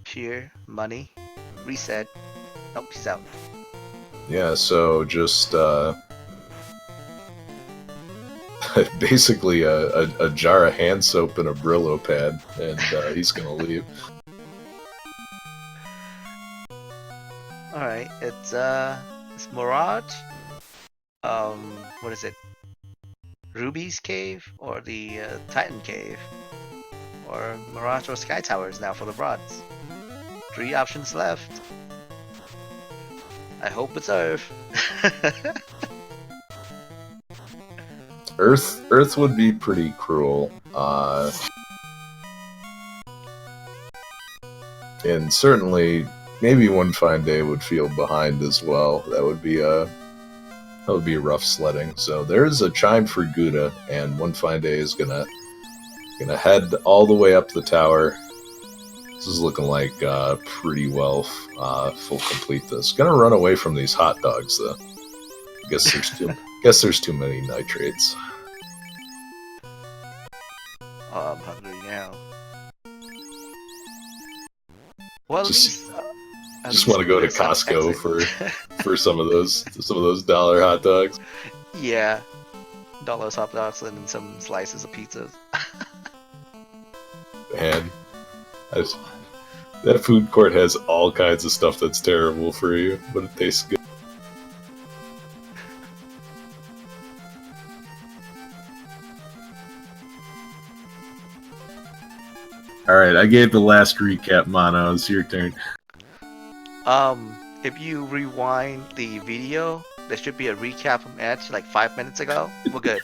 B: Here, money, reset. Oh, peace out.
A: Yeah, so just basically a jar of hand soap and a Brillo pad, and he's gonna leave.
B: Alright, it's Mirage. What is it? Ruby's Cave or the Titan Cave? Or Mirage or Sky Towers now for the rods. 3 options left. I hope it's Earth.
A: Earth would be pretty cruel. And certainly, maybe One Fine Day would feel behind as well. That would be rough sledding. So there's a chime for Gouda, and One Fine Day is gonna head all the way up the tower. This is looking like pretty well full complete this. Gonna run away from these hot dogs though. Guess there's too many nitrates.
B: Oh, I'm hungry now. Well,
A: just want to go to Costco for some of those dollar hot dogs.
B: Yeah, dollars hot dogs and some slices of pizzas.
A: Man, that food court has all kinds of stuff that's terrible for you, but it tastes good. Alright, I gave the last recap, Mono. It's your turn.
B: If you rewind the video, there should be a recap from Edge like 5 minutes ago. We're good.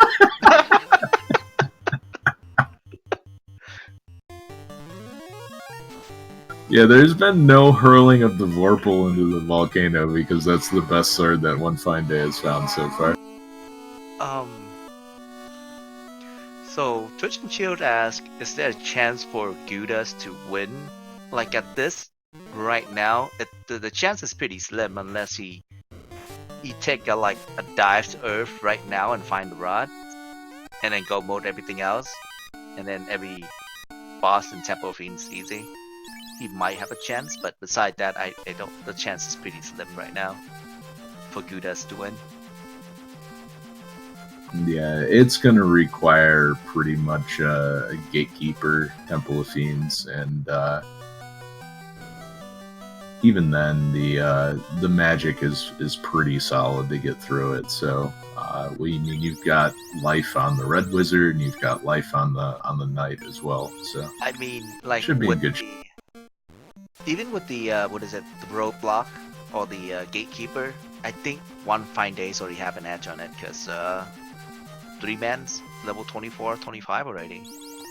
A: Yeah, there's been no hurling of the Vorpal into the volcano because that's the best sword that One Fine Day has found so far.
B: So Twitch and Shield ask, is there a chance for Gudas to win? Like at this right now, the chance is pretty slim unless he take a dive to Earth right now and find the rod, and then go mode everything else, and then every boss in Temple Fiend's easy. He might have a chance, but beside that, I don't. The chance is pretty slim right now for Gudas to win.
A: Yeah, it's going to require pretty much a gatekeeper, Temple of Fiends, and even then, the magic is pretty solid to get through it. So, you've got life on the Red Wizard, and you've got life on the Knight as well. So,
B: I mean, like
A: should be in
B: with
A: good shape.
B: even with the what is it, the roadblock or the gatekeeper, I think One Fine Days already have an edge on it because 3 man's level 24, 25 already.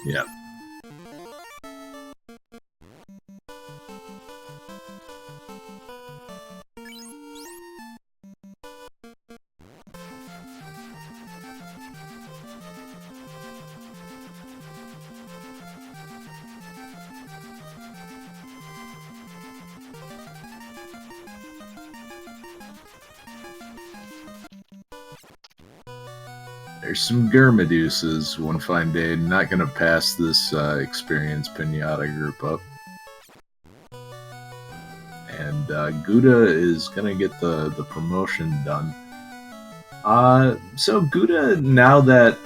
A: Yeah. There's some Gurmaduces one fine day, not going to pass this experience Pinata group up. And Gouda is going to get the promotion done. So Gouda, now that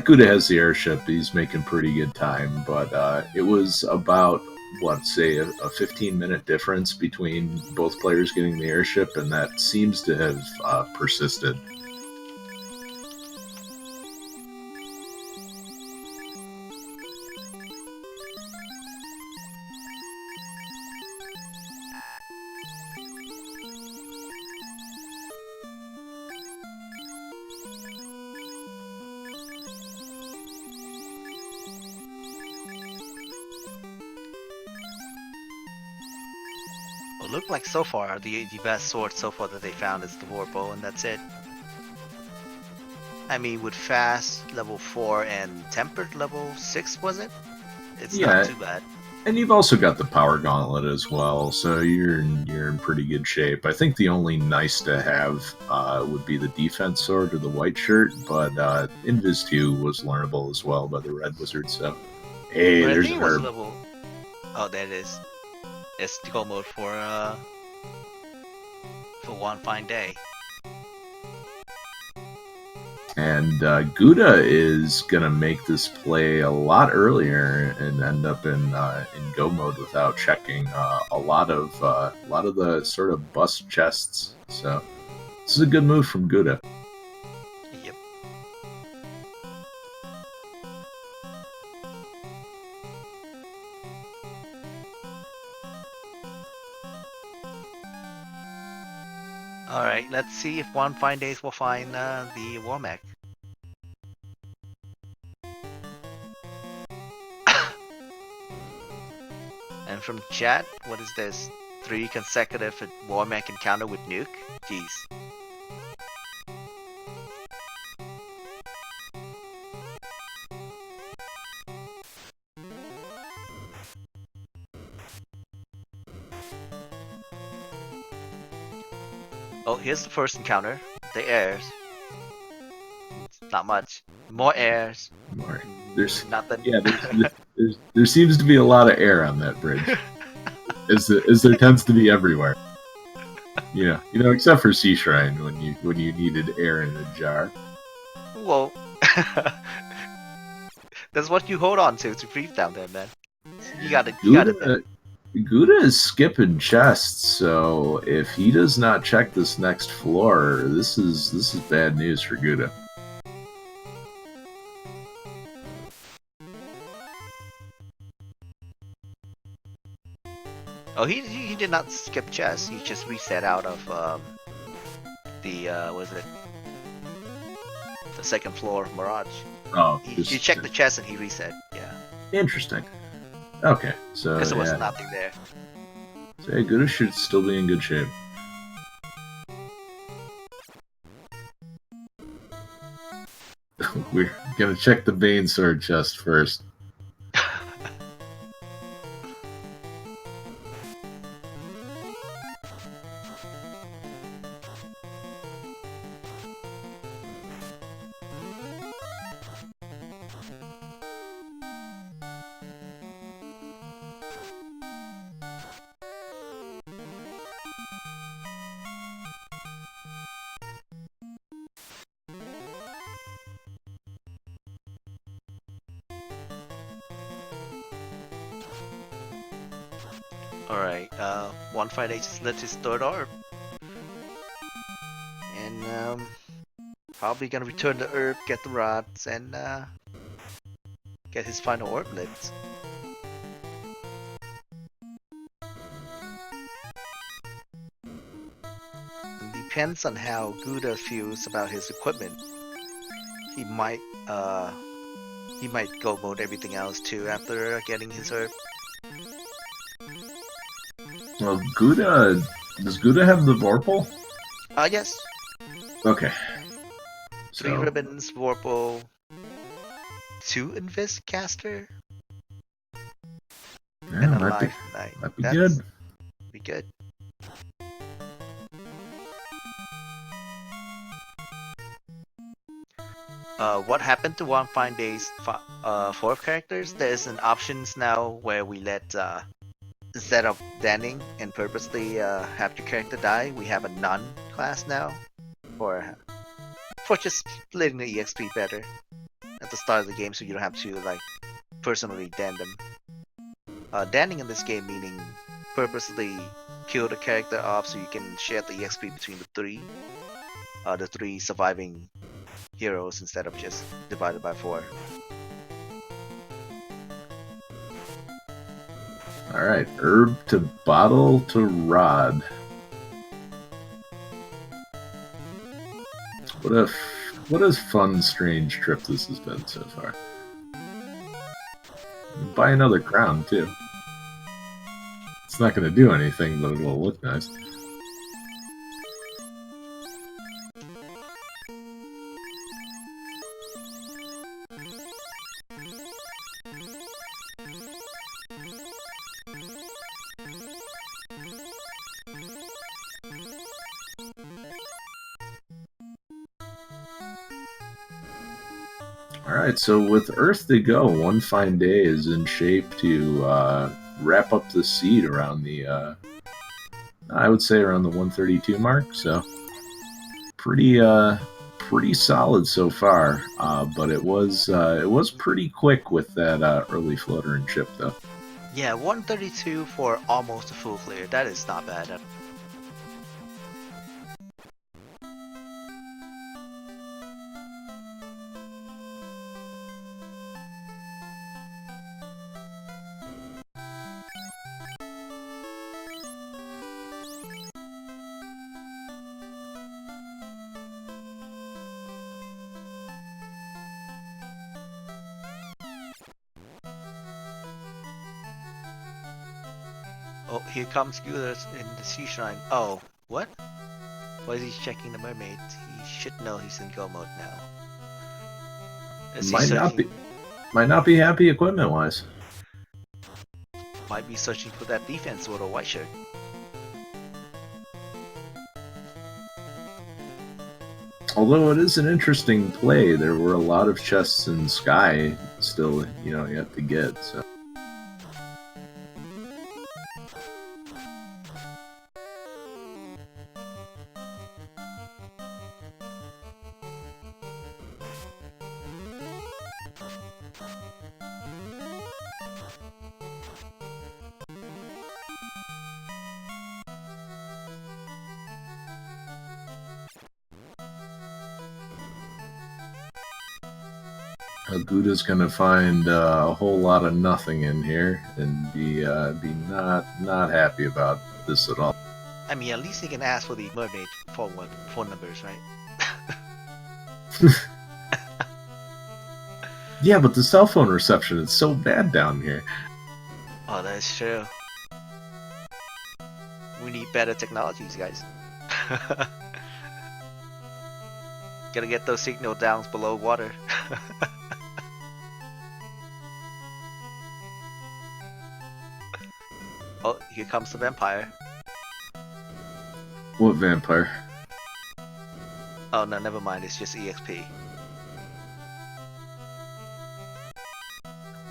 A: Gouda has the airship, he's making pretty good time. But it was about, what, say, a 15-minute difference between both players getting the airship, and that seems to have persisted.
B: Well, look like so far the best sword so far that they found is the Warbow, and that's it. I mean, with fast level 4 and tempered level 6, was it? It's not too bad.
A: And you've also got the Power Gauntlet as well, so you're in pretty good shape. I think the only nice to have would be the defense sword or the white shirt, but Invis 2 was learnable as well by the Red Wizard. So, hey,
B: But
A: there's
B: I
A: an
B: think it was
A: herb.
B: level. Oh, there it is. It's the goal mode for One Fine Day.
A: And Gouda is gonna make this play a lot earlier and end up in go mode without checking a lot of the sort of bust chests. So this is a good move from Gouda.
B: Yep. Alright, let's see if One Fine Days will find the Warmech. And from chat, what is this? 3 consecutive Warmech encounter with Nuke? Jeez. Oh, here's the first encounter. The airs. It's not much. More airs.
A: More. There's
B: nothing.
A: Yeah, there seems to be a lot of air on that bridge, as there tends to be everywhere. You know, except for Sea Shrine when you needed air in a jar.
B: Well, that's what you hold on to breathe down there, man. You got it.
A: Gouda is skipping chests, so if he does not check this next floor, this is bad news for Gouda.
B: Oh, he did not skip chests. He just reset out of the what is it? The second floor Mirage.
A: Oh,
B: he checked the chest and he reset. Yeah.
A: Interesting. Okay, so
B: because there was nothing there.
A: So yeah, Gouda should still be in good shape. We're gonna check the Bane sword chest first.
B: Alright, onefineday just lit his third orb. And probably gonna return the herb, get the rods, and get his final orb lit. It depends on how Guda feels about his equipment. He might go mode everything else too after getting his herb.
A: Well, does Gouda have the Vorpal?
B: Yes.
A: Okay.
B: 3
A: So,
B: ribbons, Vorpal, 2 Invis caster,
A: yeah,
B: and a
A: might be,
B: life knight.
A: might be
B: That's
A: good.
B: be good. What happened to One Fine Day's 4 characters? There's an options now where we let instead of danning and purposely have your character die, we have a none class now for just splitting the EXP better at the start of the game, so you don't have to like personally dan them. Danning in this game meaning purposely kill the character off so you can share the EXP between the three surviving heroes instead of just divided by 4.
A: Alright, herb to bottle to rod. What a fun, strange trip this has been so far. Buy another crown, too. It's not going to do anything, but it'll look nice. Alright, so with Earth to go, One Fine Day is in shape to wrap up the seed around the, I would say around the 132 mark, so pretty solid so far, but it was pretty quick with that early floater and chip, though.
B: Yeah, 132 for almost a full clear. That is not bad. Oh, here comes Gudas in the sea shrine. Oh, what? Why is he checking the mermaid? He should know he's in go mode now. Is he searching?
A: Might not be happy equipment wise.
B: Might be searching for that defense with a white shirt.
A: Although it is an interesting play, there were a lot of chests in Sky still, you have to get, so. Guda's gonna find a whole lot of nothing in here and be not happy about this at all.
B: I mean, at least he can ask for the mermaid phone numbers, right?
A: Yeah, but the cell phone reception is so bad down here.
B: Oh, that's true. We need better technologies, guys. Gotta get those signal downs below water. Oh, here comes the vampire.
A: What vampire?
B: Oh no, never mind, it's just EXP.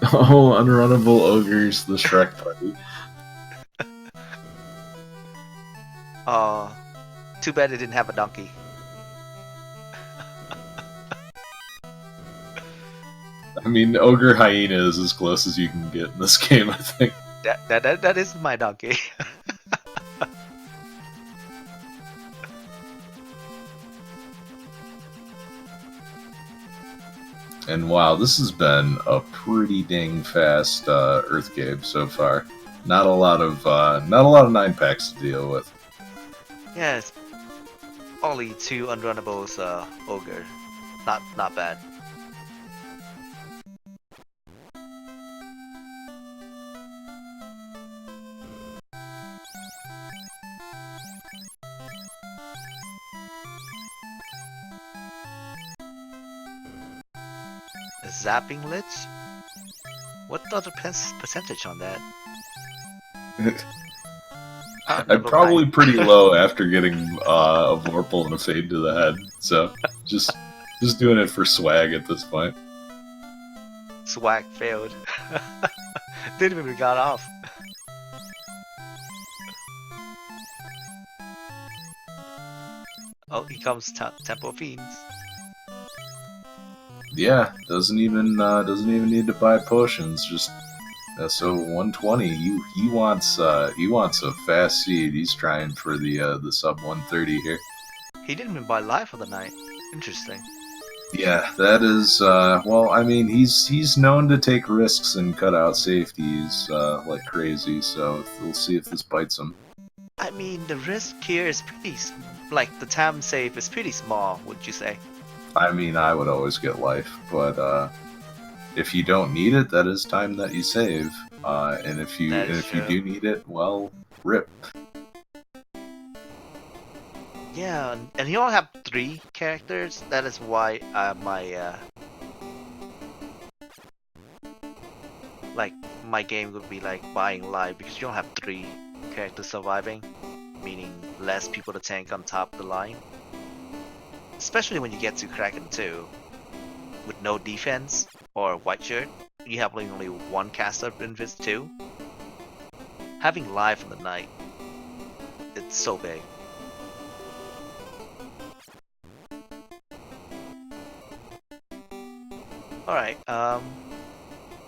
A: Oh, unrunnable ogres, the Shrek party.
B: Oh, too bad it didn't have a donkey.
A: I mean, ogre hyena is as close as you can get in this game, I think.
B: That is my donkey.
A: And wow, this has been a pretty dang fast Earth Cave so far. Not a lot of 9 packs to deal with.
B: Yes, only 2 unrunnables ogre. Not bad. A zapping lich? What other percentage on that?
A: I'm probably pretty low after getting a Vorpal and a Fade to the head, so just doing it for swag at this point.
B: Swag failed. Didn't even got off. Oh, here comes Temple Fiends.
A: Yeah, doesn't even need to buy potions. Just so 120. He wants a fast seed. He's trying for the sub 130 here.
B: He didn't even buy life for the night. Interesting.
A: Yeah, that is well. I mean, he's known to take risks and cut out safeties like crazy. So we'll see if this bites him.
B: I mean, the risk here is pretty, like the TAM save is pretty small. Would you say?
A: I mean, I would always get life, but if you don't need it, that is time that you save. And if you do need it, well, rip.
B: Yeah, and you only have 3 characters. That is why my game would be like buying live, because you don't have 3 characters surviving, meaning less people to tank on top of the line. Especially when you get to Kraken 2 with no defense or white shirt, you have only 1 caster in Vis 2. Having live in the night, it's so big. Alright,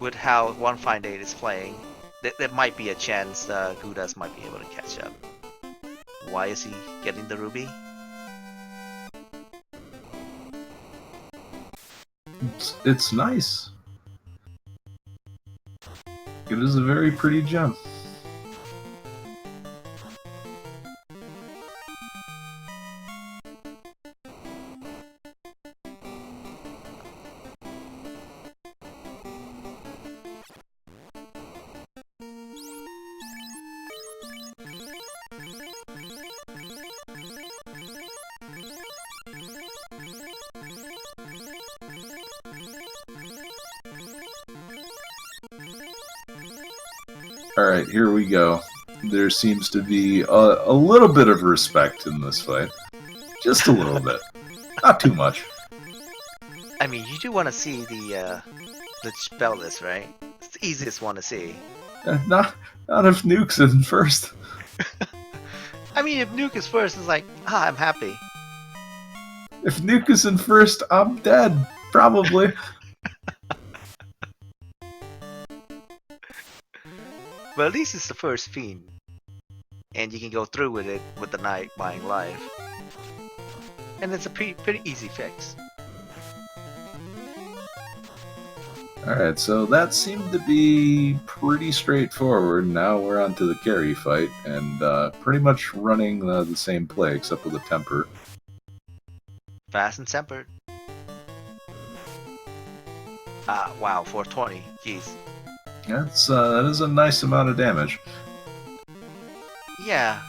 B: with how One Fine Day is playing, there might be a chance Gudas might be able to catch up. Why is he getting the ruby?
A: It's nice. It is a very pretty gem. Alright, here we go. There seems to be a little bit of respect in this fight. Just a little bit. Not too much.
B: I mean, you do want to see the spell list, right? It's the easiest one to see.
A: Not if Nuke's in first.
B: I mean, if Nuke is first, it's like, I'm happy.
A: If Nuke is in first, I'm dead. Probably.
B: But at least it's the first Fiend. And you can go through with it with the night buying life. And it's a pretty easy fix.
A: Alright, so that seemed to be pretty straightforward. Now we're on to the carry fight, and pretty much running the same play, except with a temper.
B: Fast and tempered. Wow, 420. Jeez.
A: That is a nice amount of damage.
B: Yeah.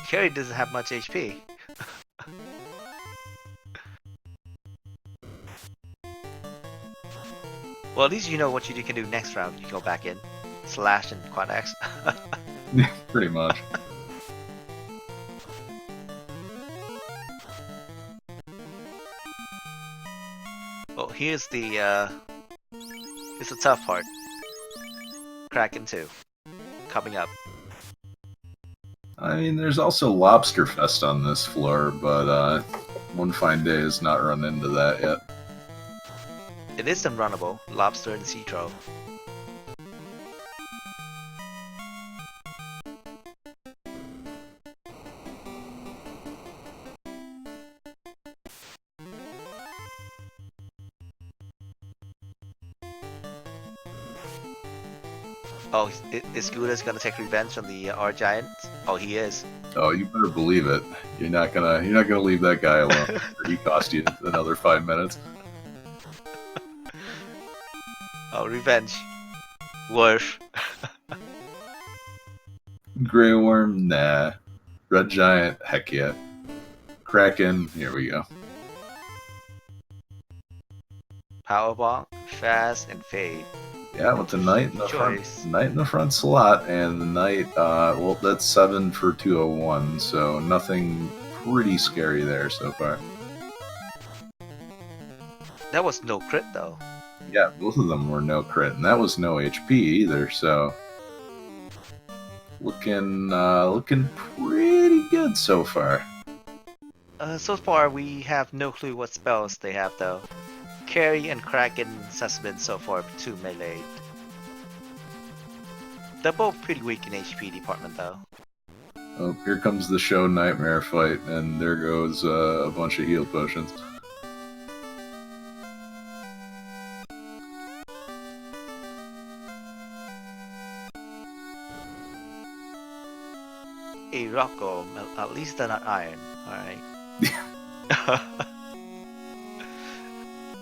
B: Carry doesn't have much HP. Well, at least you know what you can do next round. You go back in, slash and quad X.
A: Yeah, pretty much.
B: Well, here's the tough part. Kraken 2 coming up.
A: I mean, there's also Lobster Fest on this floor, but One Fine Day has not run into that yet.
B: It is unrunnable, Lobster and Sea Troll. Oh, is Guda's gonna take revenge on the R Giant? Oh, he is.
A: Oh, you better believe it. You're not gonna leave that guy alone. He cost you another 5 minutes.
B: Oh, revenge. Worth.
A: Grey Worm, nah. Red Giant, heck yeah. Kraken, here we go.
B: Powerbomb, fast, and fade.
A: Yeah, with the knight in the
B: Choice.
A: knight in the front slot, and the knight. Well, that's 7 for 201, so nothing pretty scary there so far.
B: That was no crit though.
A: Yeah, both of them were no crit, and that was no HP either. So looking pretty good so far.
B: So far we have no clue what spells they have though. Carry and Kraken has been so far 2 melee. They're both pretty weak in HP department though.
A: Oh, here comes the show nightmare fight, and there goes a bunch of heal potions.
B: A Rocco, at least they're not iron. Alright.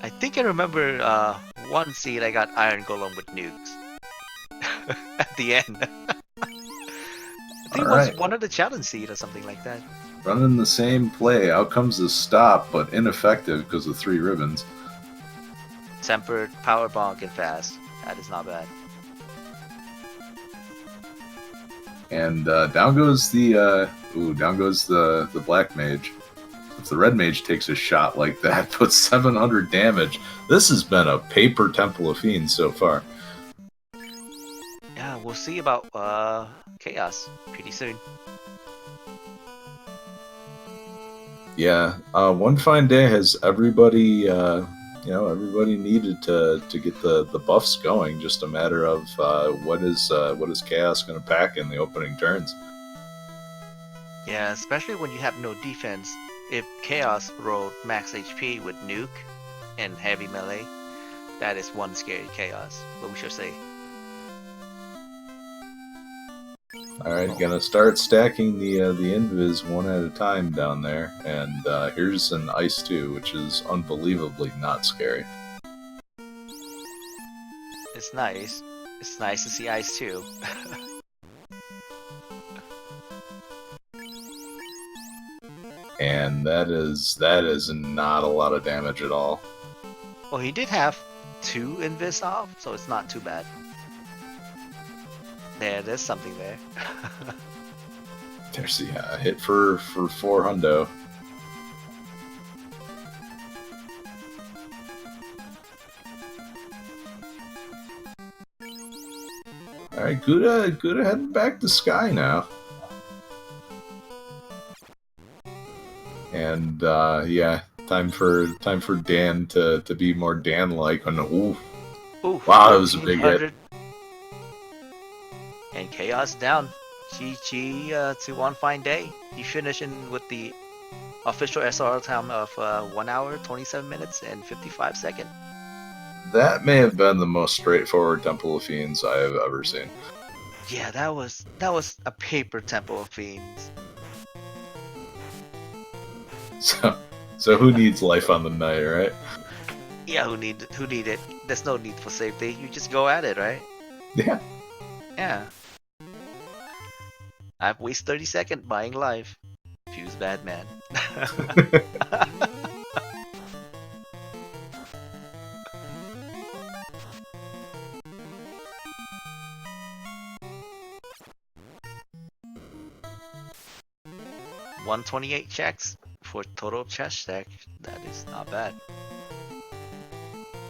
B: I think I remember one seed I got Iron Golem with nukes. At the end. I think it was one of the challenge seed or something like that.
A: Running the same play. Out comes the stop, but ineffective because of 3 ribbons.
B: Tempered, power bonk, and fast. That is not bad.
A: And down goes the black mage. If the red mage takes a shot like that, puts 700 damage. This has been a paper Temple of Fiends so far.
B: Yeah, we'll see about Chaos pretty soon.
A: Yeah, One Fine Day has everybody. Everybody needed to get the buffs going. Just a matter of what is Chaos going to pack in the opening turns.
B: Yeah, especially when you have no defense. If Chaos rolled max HP with nuke and heavy melee, that is one scary Chaos. But we shall see.
A: All right, gonna start stacking the invis one at a time down there, and here's an ice 2, which is unbelievably not scary.
B: It's nice. It's nice to see ice too.
A: And that is not a lot of damage at all.
B: Well, he did have 2 invis off, so it's not too bad. There's something there.
A: There's the hit for 4 hundo. All right, Guda heading back to Sky now. And yeah, time for Dan to be more Dan-like. Ooh, wow, that was a big hit.
B: And Chaos down. GG to One Fine Day. He finishing with the official SR time of 1 hour, 27 minutes, and 55 seconds.
A: That may have been the most straightforward Temple of Fiends I have ever seen.
B: Yeah, that was a paper Temple of Fiends.
A: So who needs life on the night, right?
B: Yeah, who need it? There's no need for safety. You just go at it, right?
A: Yeah.
B: Yeah. I've wasted 30 seconds buying life. Fuse bad man. $128 checks for total chest stack. That is not bad.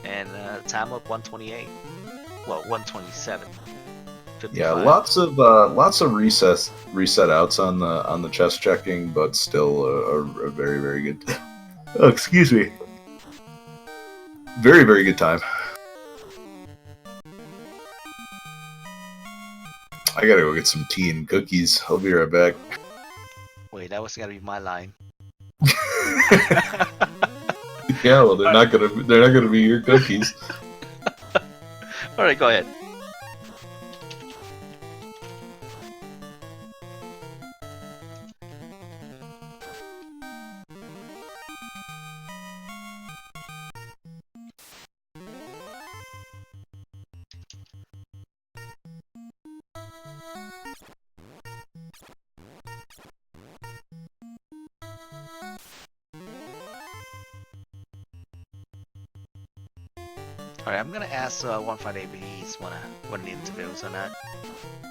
B: And time up 128. Well, 127. 55.
A: Yeah, lots of reset outs on the chest checking, but still a very, very good. Oh, excuse me. Very, very good time. I gotta go get some tea and cookies. I'll be right back.
B: Wait, that was gonna be my line.
A: Yeah, well, they're not gonna be your cookies.
B: All right, go ahead. Alright, I'm gonna ask onefineday if he's wanna an interview or not.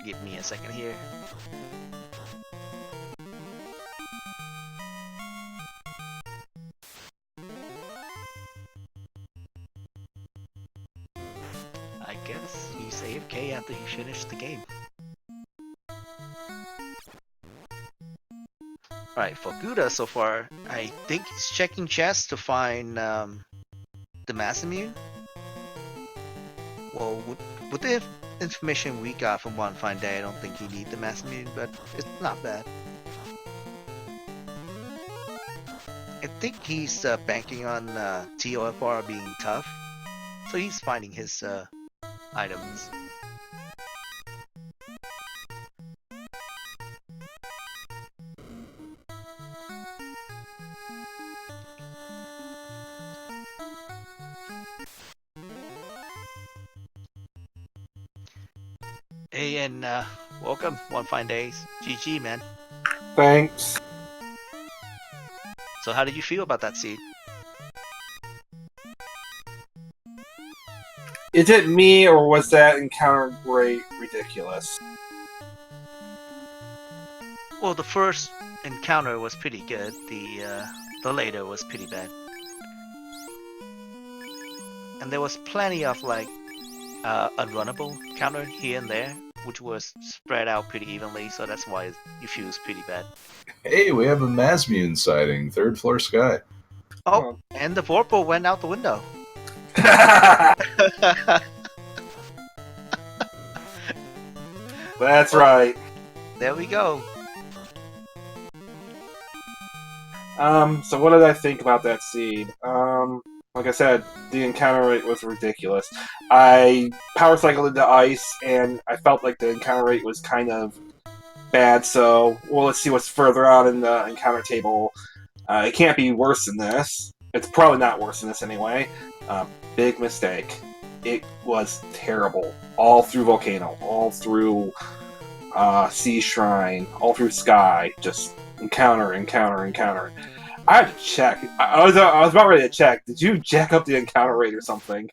B: Give me a second here. I guess he's AFK after he finished the game. Alright, for Guda so far, I think he's checking chests to find the Masamune. Well, with the information we got from onefineday, I don't think he needs the Masamune, but it's not bad. I think he's banking on TOFR being tough, so he's finding his items. Hey, and welcome, onefineday. GG, man.
C: Thanks.
B: So how did you feel about that seed?
C: Is it me, or was that encounter rate ridiculous?
B: Well, the first encounter was pretty good. The later was pretty bad. And there was plenty of like unrunnable counter here and there, which was spread out pretty evenly, so that's why it feels pretty bad.
A: Hey, we have a Masmune sighting, 3rd floor sky.
B: Oh, and the Vorpal went out the window.
C: That's right.
B: There we go.
C: So what did I think about that seed? Like I said, the encounter rate was ridiculous. I power cycled into ice, and I felt like the encounter rate was kind of bad, so well, let's see what's further on in the encounter table. It can't be worse than this. It's probably not worse than this anyway. Big mistake. It was terrible. All through Volcano, all through Sea Shrine, all through Sky. Just encounter. I had to check. I was about ready to check. Did you jack up the encounter rate or something?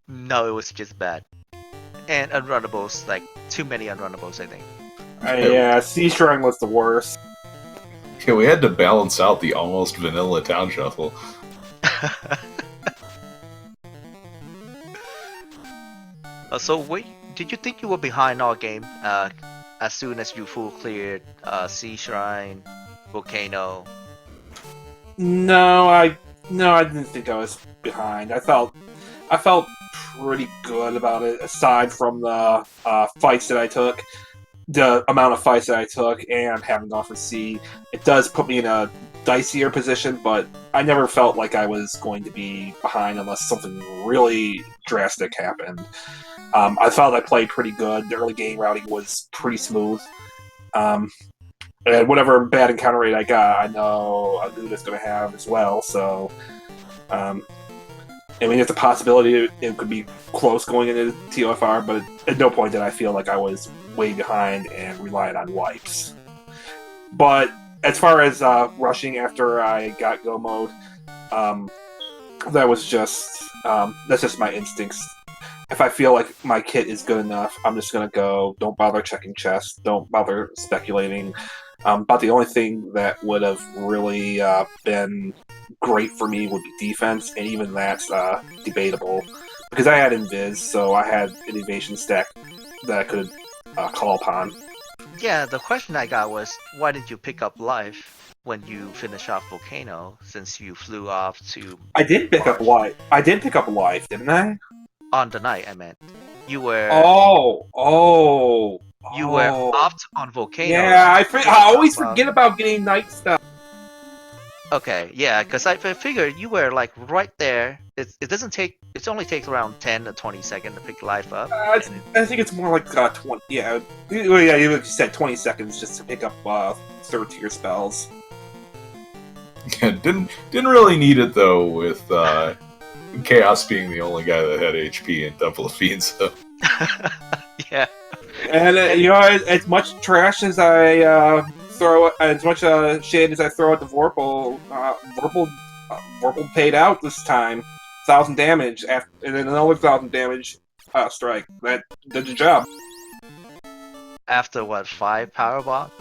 B: No, it was just bad. And unrunnables, like too many unrunnables, I think.
C: Yeah, Sea Shrine was the worst.
A: Yeah, we had to balance out the almost vanilla town shuffle.
B: So wait, did you think you were behind all game as soon as you full cleared Sea Shrine, Volcano?
C: No, I didn't think I was behind. I felt pretty good about it, aside from the fights that I took, the amount of fights that I took, and having gone for C. It does put me in a dicier position, but I never felt like I was going to be behind unless something really drastic happened. I felt I played pretty good. The early game routing was pretty smooth. And whatever bad encounter rate I got, I know Aguda's going to have as well, so... I mean, there's a possibility it could be close going into TOFR, but at no point did I feel like I was way behind and reliant on wipes. But as far as rushing after I got go mode, that was just that's just my instincts. If I feel like my kit is good enough, I'm just gonna go. Don't bother checking chests. Don't bother speculating. But the only thing that would have really been great for me would be defense, and even that's debatable. Because I had Invis, so I had an evasion stack that I could call upon.
B: Yeah, the question I got was, why did you pick up life when you finish off Volcano, since you flew off to...
C: I did pick up life. I did pick up life, didn't I?
B: On the night, I meant. You were... You were off on Volcano.
C: Yeah, I always forget about getting night stuff.
B: Okay, yeah, because I figured you were like right there. It doesn't take. It only takes around 10 to 20 seconds to pick life up.
C: I think it's more like 20. Yeah, yeah, you said 20 seconds just to pick up 3rd tier spells.
A: Yeah, didn't really need it though, with Chaos being the only guy that had HP in Temple of Fiends. So.
B: Yeah.
C: And as much trash as I throw, as much shade as I throw at the Vorpal paid out this time. 1,000 damage after, and then another 1,000 damage strike. That did the job.
B: After what, 5 power block?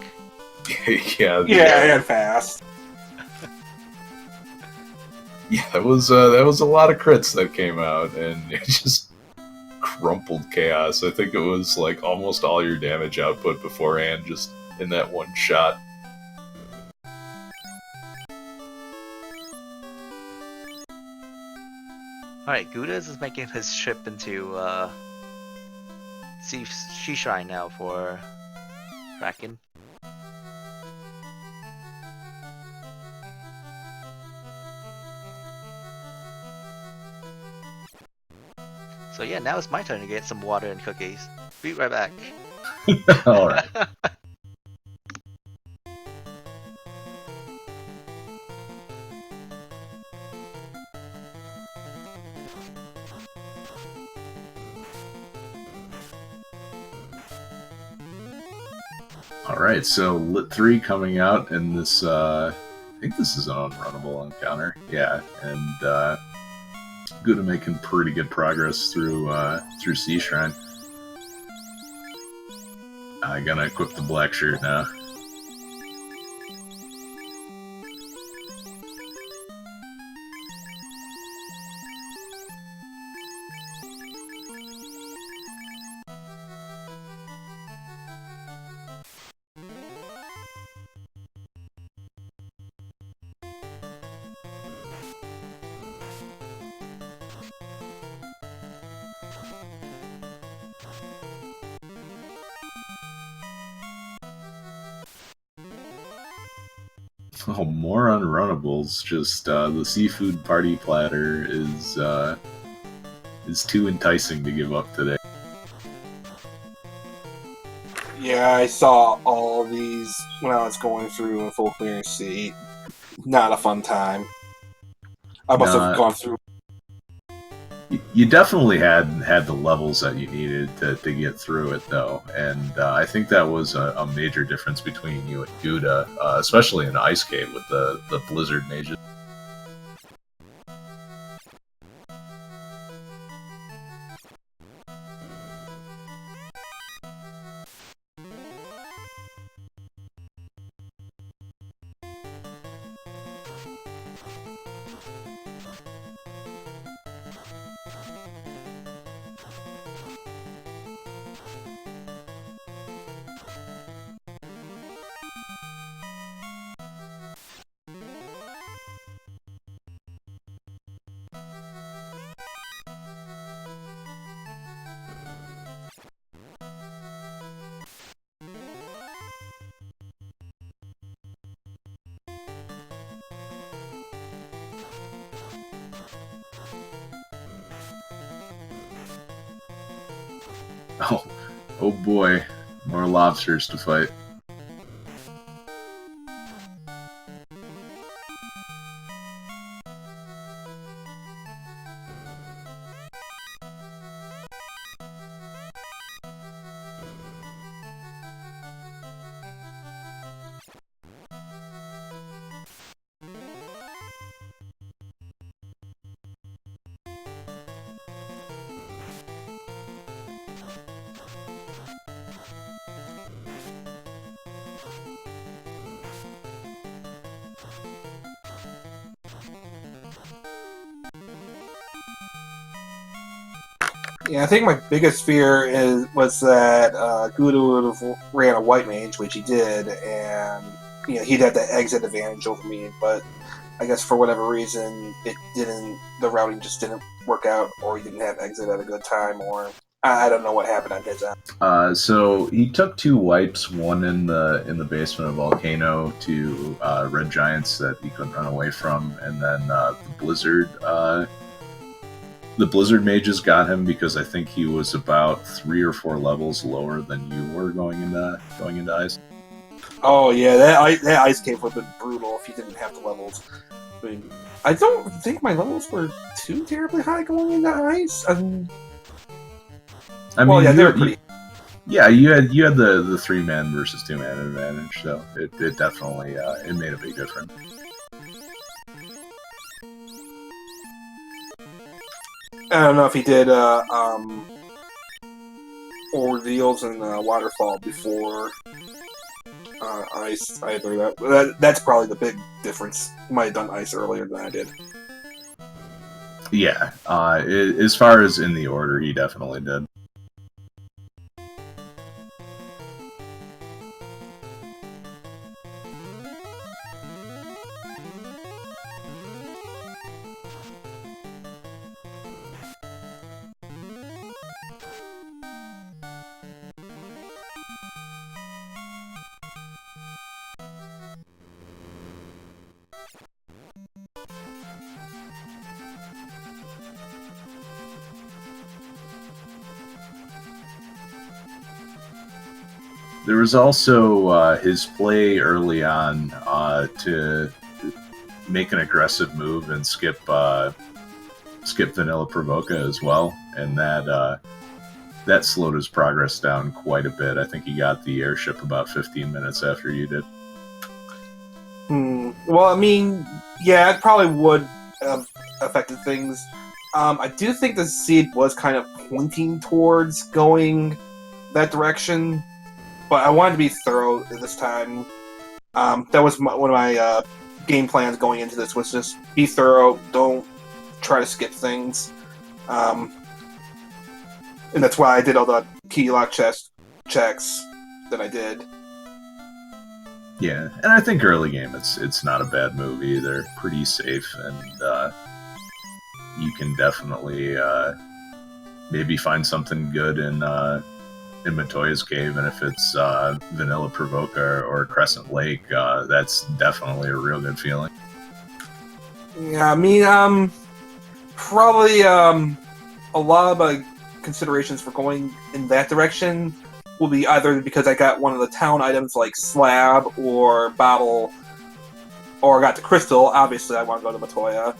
A: Yeah,
C: Yeah, and fast.
A: yeah, that was a lot of crits that came out, and it just crumpled chaos. I think it was like almost all your damage output beforehand, just in that one shot.
B: Alright, Gudas is making his trip into Sea Shrine now for Kraken. So yeah, now it's my turn to get some water and cookies. Be right back.
A: All right. All right, so Lit 3 coming out in this, I think this is an unrunnable encounter. Yeah, and Gouda making pretty good progress through Sea Shrine. I gonna equip the black shirt now. Oh, more unrunnables. Just the seafood party platter is too enticing to give up today.
C: Yeah, I saw all these when I was going through a full clearance sea. Not a fun time. I must have gone through.
A: You definitely had the levels that you needed to get through it, though, and I think that was a major difference between you and Gouda, especially in Ice Cave with the Blizzard mages. Oh boy, more lobsters to fight.
C: Yeah, I think my biggest fear was that Gouda would have ran a white mage, which he did, and he'd have the exit advantage over me. But I guess for whatever reason, it didn't. The routing just didn't work out, or he didn't have exit at a good time, or I don't know what happened on his end.
A: So he took 2 wipes, one in the basement of Volcano to red giants that he couldn't run away from, and then the Blizzard mages got him because I think he was about 3 or 4 levels lower than you were going into Ice.
C: Oh yeah, that Ice Cave would have been brutal if he didn't have the levels. I mean, I don't think my levels were too terribly high going into Ice.
A: I mean,
C: they were pretty.
A: Yeah, you had the 3-man versus 2-man advantage, so it definitely it made a big difference.
C: I don't know if he did ordeals and waterfall before ice either. That's probably the big difference. He might have done ice earlier than I did.
A: Yeah, as far as in the order, he definitely did. There was also his play early on to make an aggressive move and skip Vanilla Provoca as well, and that slowed his progress down quite a bit. I think he got the airship about 15 minutes after you did.
C: Well, I mean, yeah, it probably would have affected things. I do think the seed was kind of pointing towards going that direction, but I wanted to be thorough this time. That was one of my game plans going into this, was just be thorough, don't try to skip things. And that's why I did all the key lock checks that I did.
A: Yeah, and I think early game it's not a bad move either. Pretty safe, and you can definitely maybe find something good in Matoya's Cave, and if it's Vanilla Provoca or Crescent Lake, that's definitely a real good feeling.
C: Yeah, I mean, probably a lot of my considerations for going in that direction will be either because I got one of the town items like Slab or Bottle, or I got the Crystal, obviously I want to go to Matoya,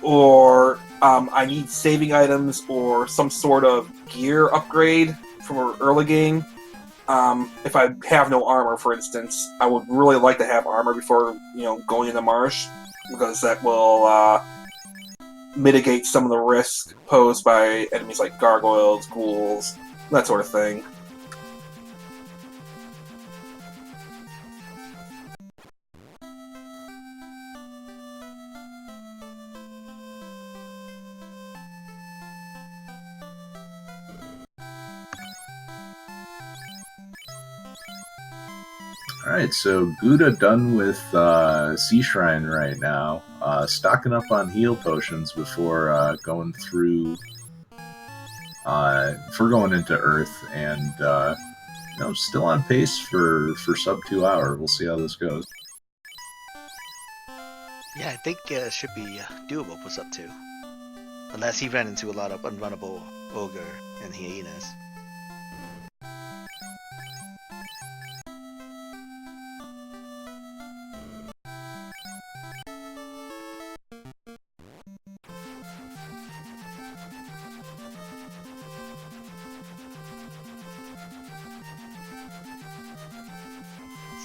C: or I need saving items or some sort of gear upgrade for early game. If I have no armor, for instance, I would really like to have armor before going in the marsh, because that will mitigate some of the risk posed by enemies like gargoyles, ghouls, that sort of thing.
A: Alright, so Guda done with Sea Shrine right now. Stocking up on heal potions before going through... for going into Earth, and still on pace for sub 2 hour. We'll see how this goes.
B: Yeah, I think it should be doable for sub 2. Unless he ran into a lot of unrunnable ogre and hyenas.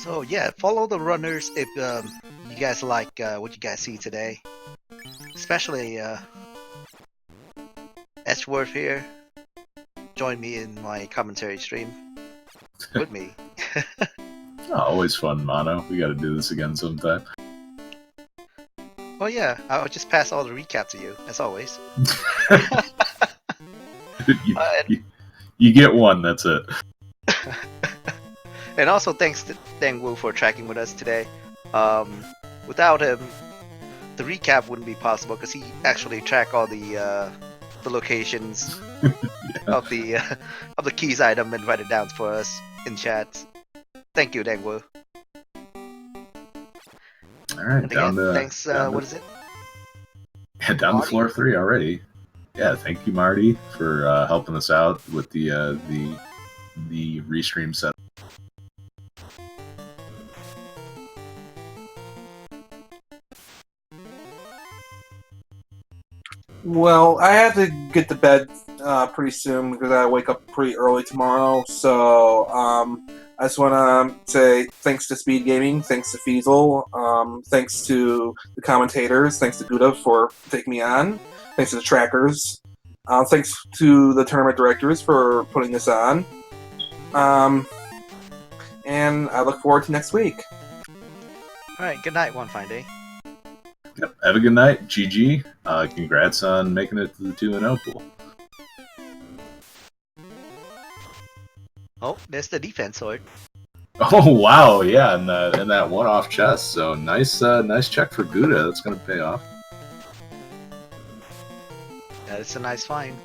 B: So yeah, follow the runners if you guys like what you guys see today. Especially Edgeworth here. Join me in my commentary stream with me.
A: Oh, always fun, Mono. We gotta do this again sometime.
B: Oh yeah, I'll just pass all the recap to you, as always.
A: You get one, that's it.
B: And also thanks to Dang Wu for tracking with us today. Without him, the recap wouldn't be possible because he actually tracked all the locations of the keys item and write it down for us in chat. Thank you, Dang Wu.
A: Alright,
B: And again, thanks. What is it?
A: Yeah, down to floor 3 already. Yeah, thank you, Marty, for helping us out with the restream set.
C: Well, I have to get to bed pretty soon because I wake up pretty early tomorrow. So I just want to say thanks to Speed Gaming, thanks to Feasel, thanks to the commentators, thanks to Guda for taking me on, thanks to the trackers, thanks to the tournament directors for putting this on. And I look forward to next week.
B: Alright, good night, One Fine Day.
A: Yep. Have a good night. GG. Congrats on making it to the 2-0 pool.
B: Oh, there's the defense sword.
A: Oh wow, yeah, and that one-off chest. So nice check for Guda. That's gonna pay off.
B: That's a nice find.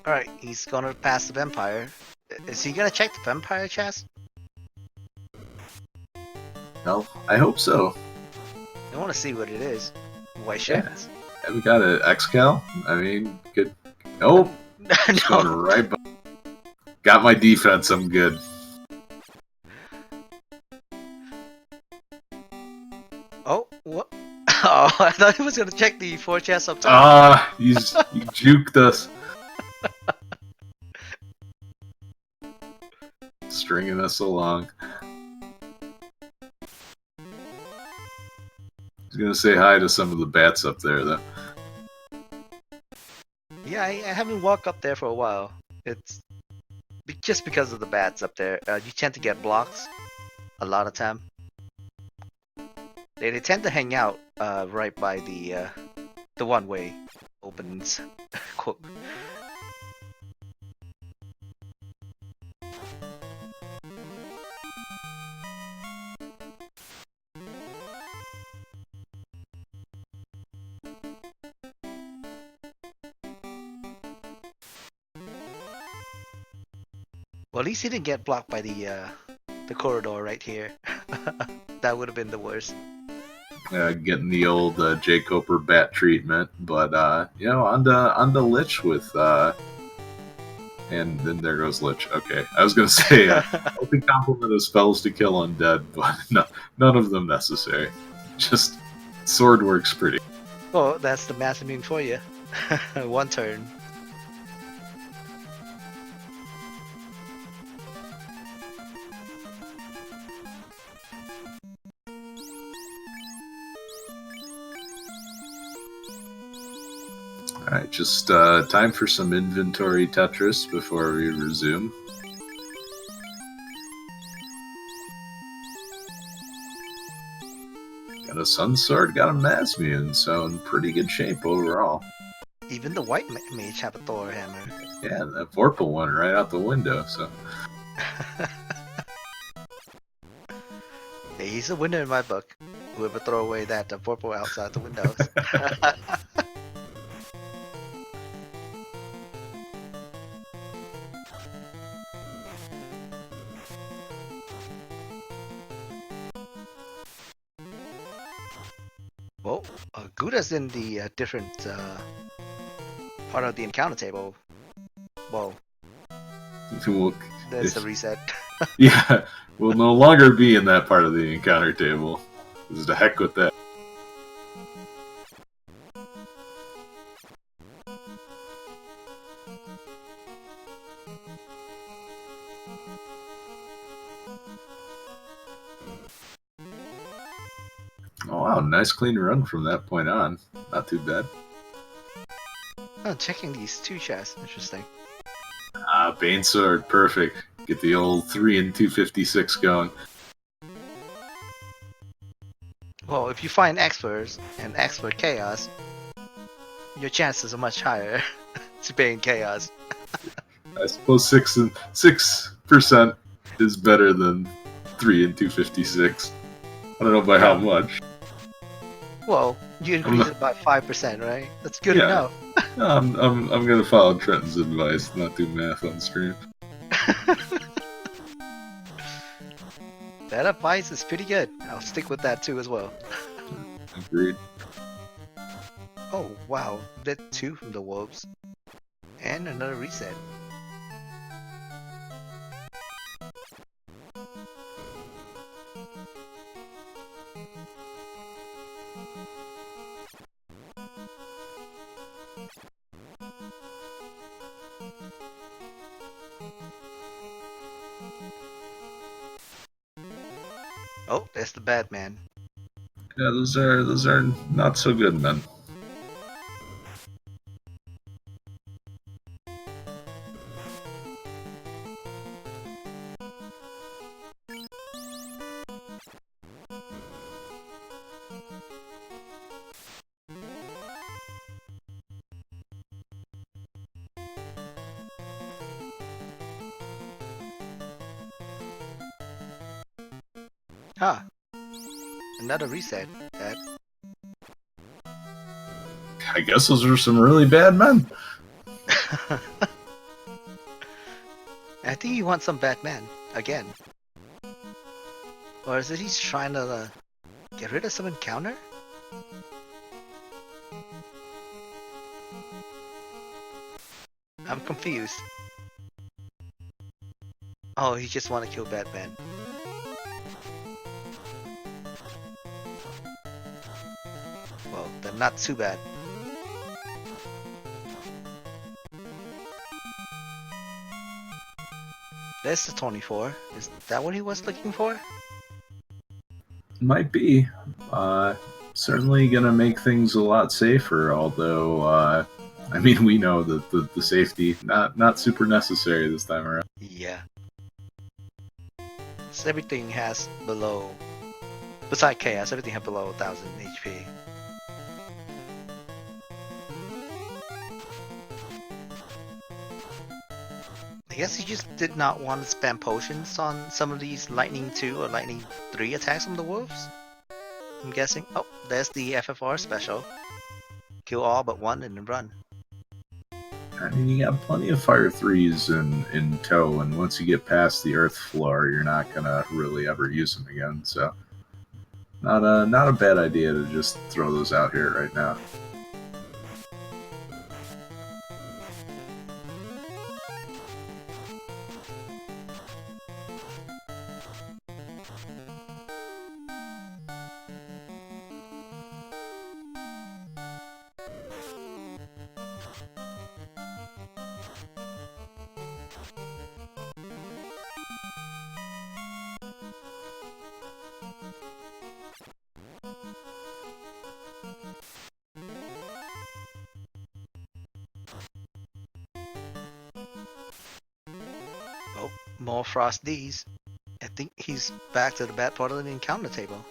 B: Alright, he's gonna pass the vampire. Is he gonna check the vampire chest?
A: Well, I hope so.
B: I wanna see what it is. Why shouldn't?
A: Have we got an X-Cal? I mean, good. Oh, it's going
B: No.
A: right by. Got my defense. I'm good.
B: Oh, what? Oh, I thought he was gonna check the 4 chests up top.
A: You juked us. Stringing us along. I was gonna say hi to some of the bats up there, though.
B: Yeah, I haven't walked up there for a while. It's just because of the bats up there. You tend to get blocks a lot of time. They tend to hang out right by the one-way opens. Quote. Well, at least he didn't get blocked by the corridor right here. That would have been the worst.
A: Getting the old J. Coper bat treatment, but on the Lich with and then there goes Lich. Okay, I was gonna say healthy complement of spells to kill undead, but none of them necessary. Just sword works pretty.
B: Oh, that's the mass immune for you. One turn.
A: Alright, just time for some inventory Tetris before we resume. Got a Sun Sword, got a Masmune, so in pretty good shape overall.
B: Even the white mage have a Thor hammer.
A: Yeah, that Vorpal one right out the window, so...
B: Hey, he's a winner in my book. Whoever throw away that Vorpal outside the windows. Well, Guda's in the different part of the encounter table. Whoa, there's the reset.
A: Yeah, we'll no longer be in that part of the encounter table. Just the heck with that. Oh wow, nice clean run from that point on. Not too bad.
B: Oh, checking these 2 chests. Interesting.
A: Bane Sword, perfect. Get the old 3 and 256 going.
B: Well, if you find experts and expert chaos, your chances are much higher to be in chaos.
A: I suppose 6% is better than 3 and 256. I don't know by how much.
B: Well, you increase it by 5%, right? That's good
A: Yeah.
B: enough.
A: I'm gonna follow Trenton's advice, not do math on stream.
B: That advice is pretty good. I'll stick with that too as well.
A: Agreed.
B: Oh wow, bit 2 from the wolves. And another reset. Oh, that's the bad man.
A: Yeah, those are not so good, men.
B: Ah, another reset. That
A: I guess those are some really bad men.
B: I think he wants some Batman again. Or is it he's trying to get rid of some encounter? I'm confused. Oh, he just want to kill Batman. Well, then not too bad. There's the 24. Is that what he was looking for?
A: Might be. Certainly gonna make things a lot safer, although I mean we know that the safety not super necessary this time around.
B: Yeah. So everything has below, besides chaos, everything has below 1000 HP. I guess he just did not want to spam potions on some of these Lightning 2 or Lightning 3 attacks from the wolves. I'm guessing. Oh, there's the FFR special. Kill all but one and then run.
A: I mean you got plenty of fire 3s in tow, and once you get past the earth floor, you're not gonna really ever use them again. So not a bad idea to just throw those out here right now.
B: Oh, more Frost D's. I think he's back to the bad part of the encounter table.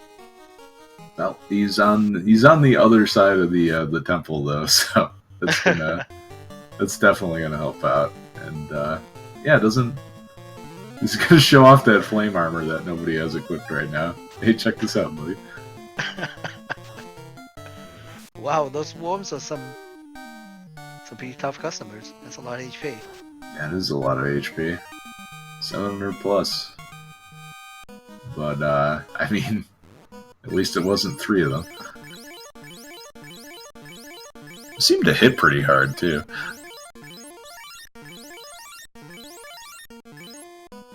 A: Well, he's on the other side of the temple though, so that's definitely gonna help out. And yeah, he's gonna show off that flame armor that nobody has equipped right now. Hey, check this out, buddy.
B: Wow, those worms are some pretty tough customers. That's a lot of HP.
A: That is a lot of HP. 700 plus. But I mean, at least it wasn't 3 of them. It seemed to hit pretty hard too.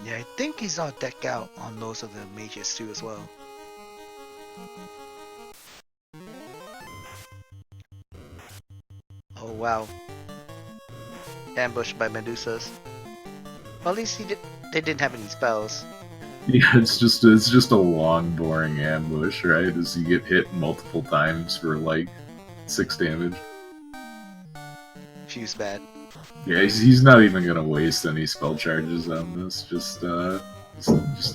B: Yeah, I think he's all decked out on most of the mages too as well. Oh wow. Ambushed by Medusas. Well, at least they didn't have any spells.
A: Yeah, it's just a long, boring ambush, right? As you get hit multiple times for like 6 damage.
B: Fuse bad.
A: Yeah, he's not even gonna waste any spell charges on this. Just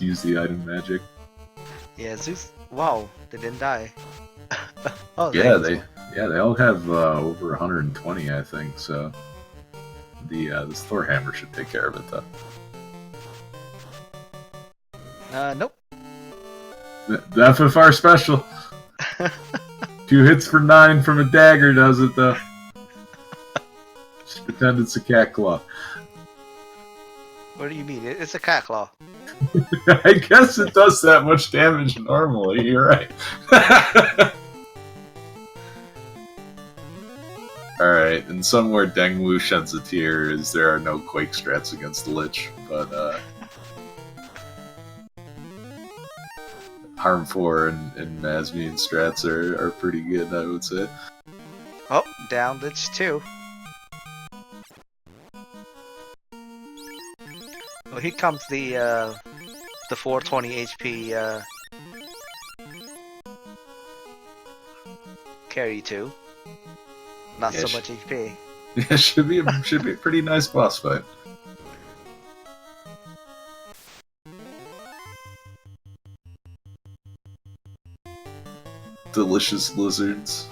A: use the item magic.
B: Yeah, Zeus. Wow, they didn't die. Oh,
A: Yeah, they all have over 120, I think. So this Thor hammer should take care of it, though.
B: Nope.
A: The FFR special. 2 hits for 9 from a dagger does it, though. Just pretend it's a cat claw.
B: What do you mean? It's a cat claw.
A: I guess it does that much damage normally. You're right. Alright, and somewhere Dengwu sheds a tear as there are no Quake strats against the Lich, but Harm 4 and Nazmian strats are pretty good, I would say.
B: Oh, down Lich 2. Oh, here comes the 420 HP carry 2. Not
A: Yeah,
B: so much HP.
A: Yeah, should be a pretty nice boss fight. Delicious lizards.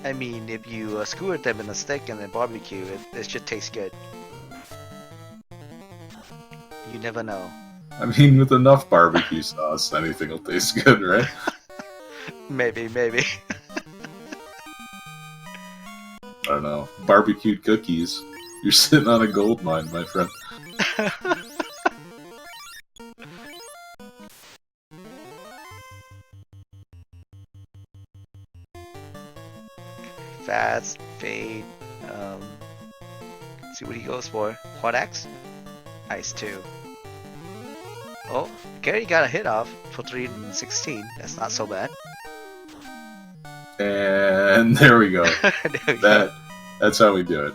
B: I mean, if you skewer them in a stick and then barbecue it should taste good. You never know.
A: I mean, with enough barbecue sauce, anything will taste good, right?
B: Maybe.
A: I don't know. Barbecued cookies. You're sitting on a gold mine, my friend.
B: Fast, fade. Let's see what he goes for. Quad X? Ice 2. Oh, Gary got a hit off for 316. That's not so bad.
A: And there we go.
B: There we go.
A: That's how we do it.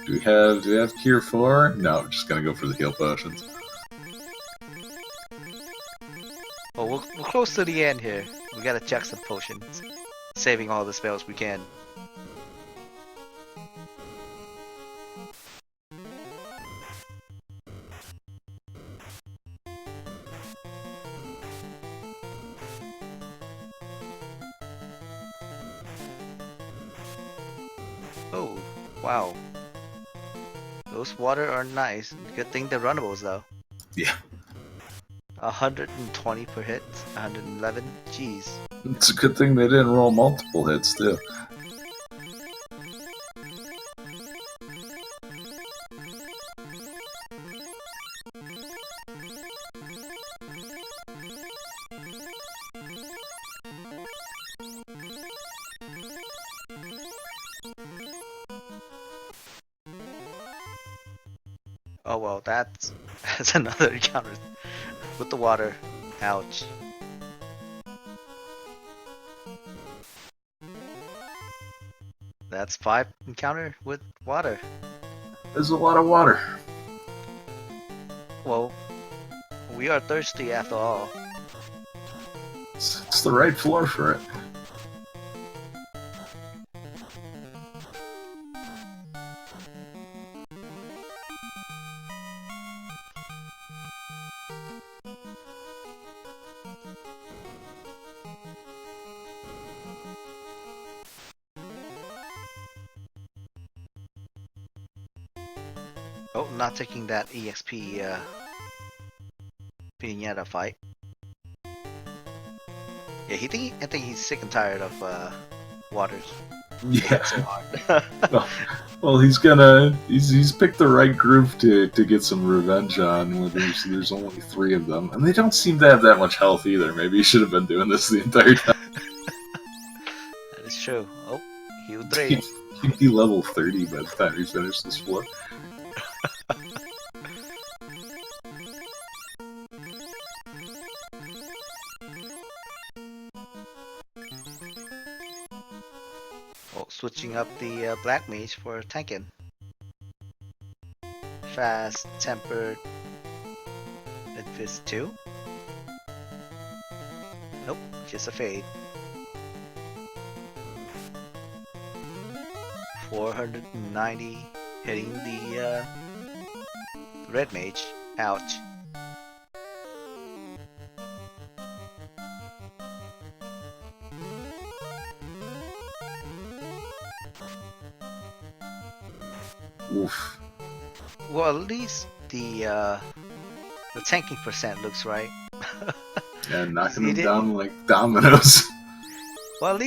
A: Do we have Cure 4? No, we're just gonna go for the heal potions.
B: Well, we're close to the end here. We gotta check some potions. Saving all the spells we can. Oh, wow. Those water are nice. Good thing they're runnables though.
A: Yeah.
B: 120 per hit, 111. Jeez.
A: It's a good thing they didn't roll multiple hits, too.
B: Oh well, that's another encounter with the water. Ouch. That's 5 encounter with water.
A: There's a lot of water.
B: Well, we are thirsty after all.
A: It's the right floor for it.
B: Oh, not taking that EXP Pinata fight. Yeah, I think he's sick and tired of waters.
A: Yeah.
B: So hard.
A: Well, he's picked the right group to get some revenge on. Where there's only 3 of them, and they don't seem to have that much health either. Maybe he should have been doing this the entire time.
B: That is true. Oh, he'll drain.
A: He'd be level 30 by the time he finished this floor.
B: Oh, switching up the Black Mage for tanking. Fast, tempered, and Fist 2. Nope, just a fade. 490 hitting the Red Mage. Ouch.
A: Oof.
B: Well, at least the tanking percent looks right.
A: Yeah, knocking
B: He
A: them
B: did-
A: down like dominoes.
B: Well, at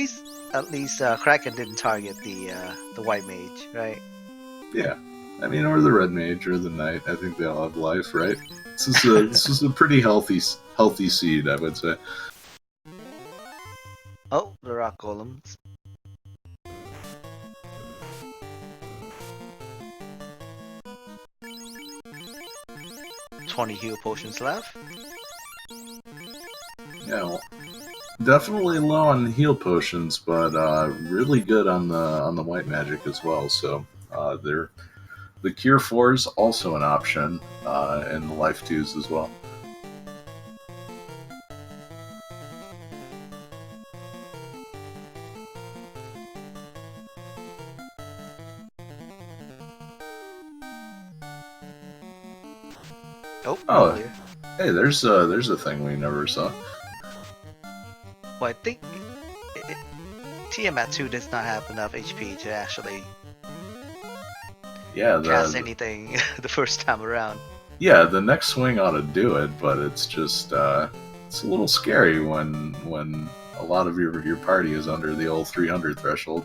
B: least Kraken didn't target the White Mage, right?
A: Yeah. I mean, or the red mage or the knight. I think they all have life, right? This is a pretty healthy seed, I would say.
B: Oh, the rock golems. $20 heal potions left.
A: Yeah, well, definitely low on heal potions, but really good on the white magic as well. So they're the cure 4 is also an option, and the life 2s as well.
B: Oh,
A: Oh.
B: clear.
A: Hey, there's a thing we never saw.
B: Well, I think Tiamat 2 does not have enough HP to actually
A: Yeah,
B: cast anything the first time around.
A: yeah, the next swing ought to do it, but it's just it's a little scary when a lot of your party is under the old 300 threshold.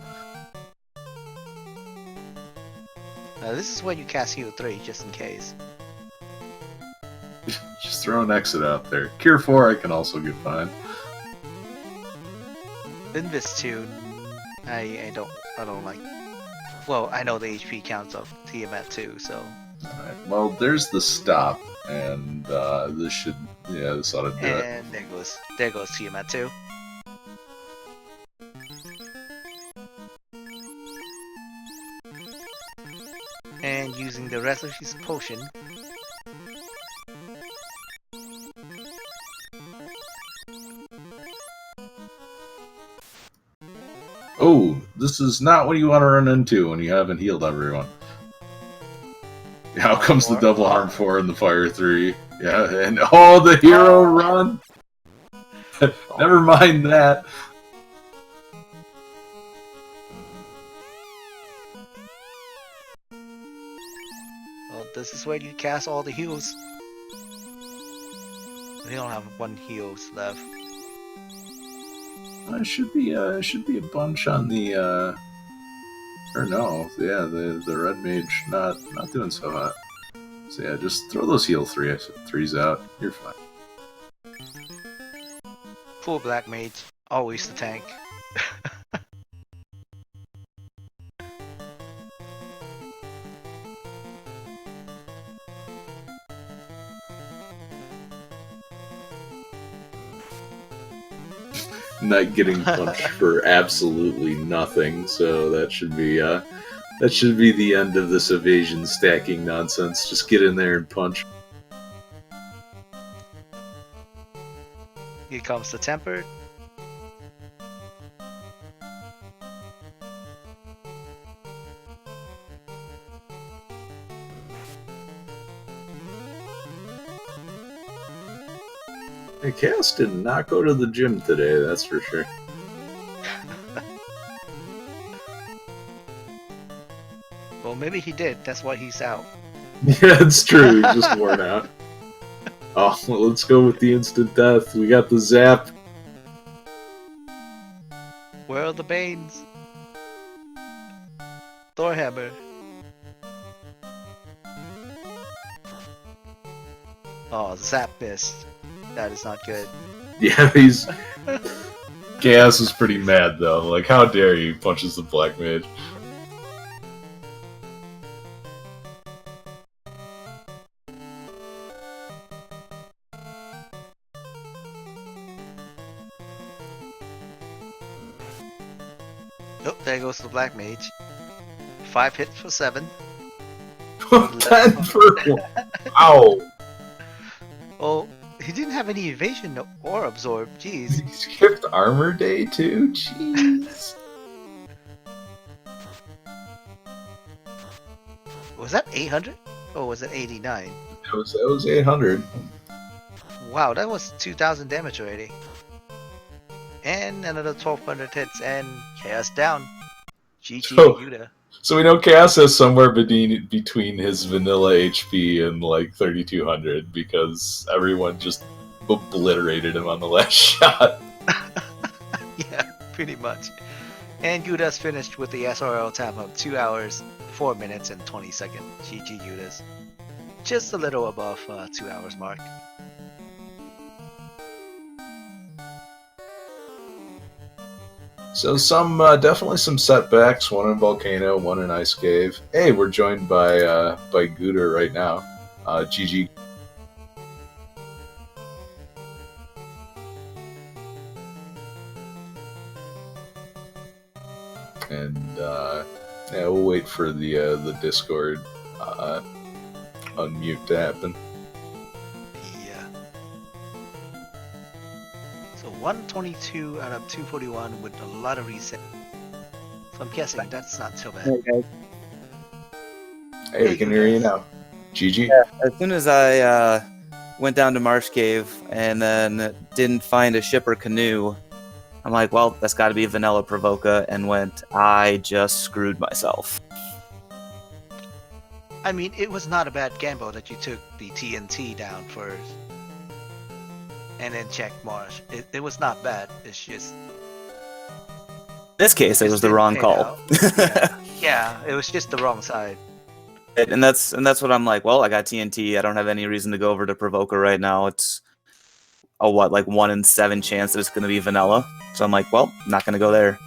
B: This is when you cast heal 3 just in case.
A: Just throw an exit out there. Cure 4 I can also get fine.
B: Invis 2, I don't like. Well, I know the HP counts of Tiamat 2, so.
A: Alright, well, there's the stop, and this ought to do it.
B: And there goes Tiamat 2. And using the rest of his potion.
A: Oh, this is not what you want to run into when you haven't healed everyone. Out comes the double harm 4 and the fire 3. Yeah, and oh, the hero run! Never mind that.
B: Well, this is where you cast all the heals. We don't have 1 heals left.
A: Should be a bunch on the or no, yeah, the red mage not doing so hot. So yeah, just throw those heal threes out. You're fine.
B: Full black mage, always the tank.
A: Not getting punched for absolutely nothing, so that should be the end of this evasion stacking nonsense. Just get in there and punch.
B: Here comes the tempered.
A: Hey, Chaos did not go to the gym today, that's for sure.
B: Well, maybe he did. That's why he's out.
A: Yeah, it's true. He's just worn out. Oh, well, let's go with the instant death. We got the zap.
B: Where are the Banes? Thorhammer. Oh, zap missed. That is not good.
A: Yeah, he's... Chaos is pretty mad, though. Like, how dare he punches the black mage.
B: Oh, there goes the black mage. 5 hits for 7.
A: 10 for... Ow!
B: Oh, he didn't have any evasion or absorb. Jeez.
A: He skipped armor day, too? Jeez.
B: Was that 800? Or was it 89?
A: That was 800.
B: Wow, that was 2,000 damage already. And another 1,200 hits, and Chaos down. GG
A: Oh.
B: Yuta.
A: So we know Chaos has somewhere between his vanilla HP and like 3,200 because everyone just obliterated him on the last shot.
B: Yeah, pretty much. And Yuda's finished with the SRL time of 2 hours, 4 minutes and 20 seconds. GG Judas. Just a little above 2 hours mark.
A: So definitely some setbacks. One in Volcano, one in Ice Cave. Hey, we're joined by Guda right now. GG. And yeah, we'll wait for the Discord unmute to happen.
B: Yeah. So 122 out of 241 with a lot of reset. So I'm guessing that's not so bad.
D: Hey, guys.
A: Hey, we can hear you now. GG.
D: Yeah, as soon as I went down to Marsh Cave and then didn't find a ship or canoe, I'm like, well, that's got to be Vanilla Provoca, and I just screwed myself.
B: I mean, it was not a bad gamble that you took the TNT down first. And then checked Marsh. It was not bad. It's just...
D: In this case, it was the wrong call.
B: Yeah, it was just the wrong side.
D: And that's what I'm like, well, I got TNT. I don't have any reason to go over to Provoca right now. It's a 1 in 7 chance that it's going to be Vanilla. So I'm like, well, I'm not going to go there.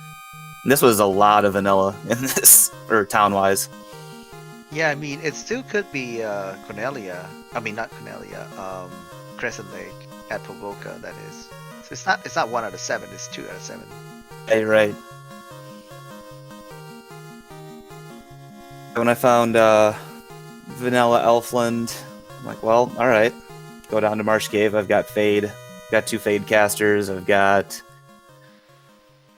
D: And this was a lot of Vanilla in this, or town-wise.
B: Yeah, I mean, it still could be Cornelia. I mean, not Cornelia. Crescent Lake at Provoca, that is. So it's not 1 out of 7. It's 2 out of 7.
D: Hey, right. When I found Vanilla Elfland, I'm like, well, all right. Go down to Marsh Cave. I've got Fade. Got 2 Fade casters.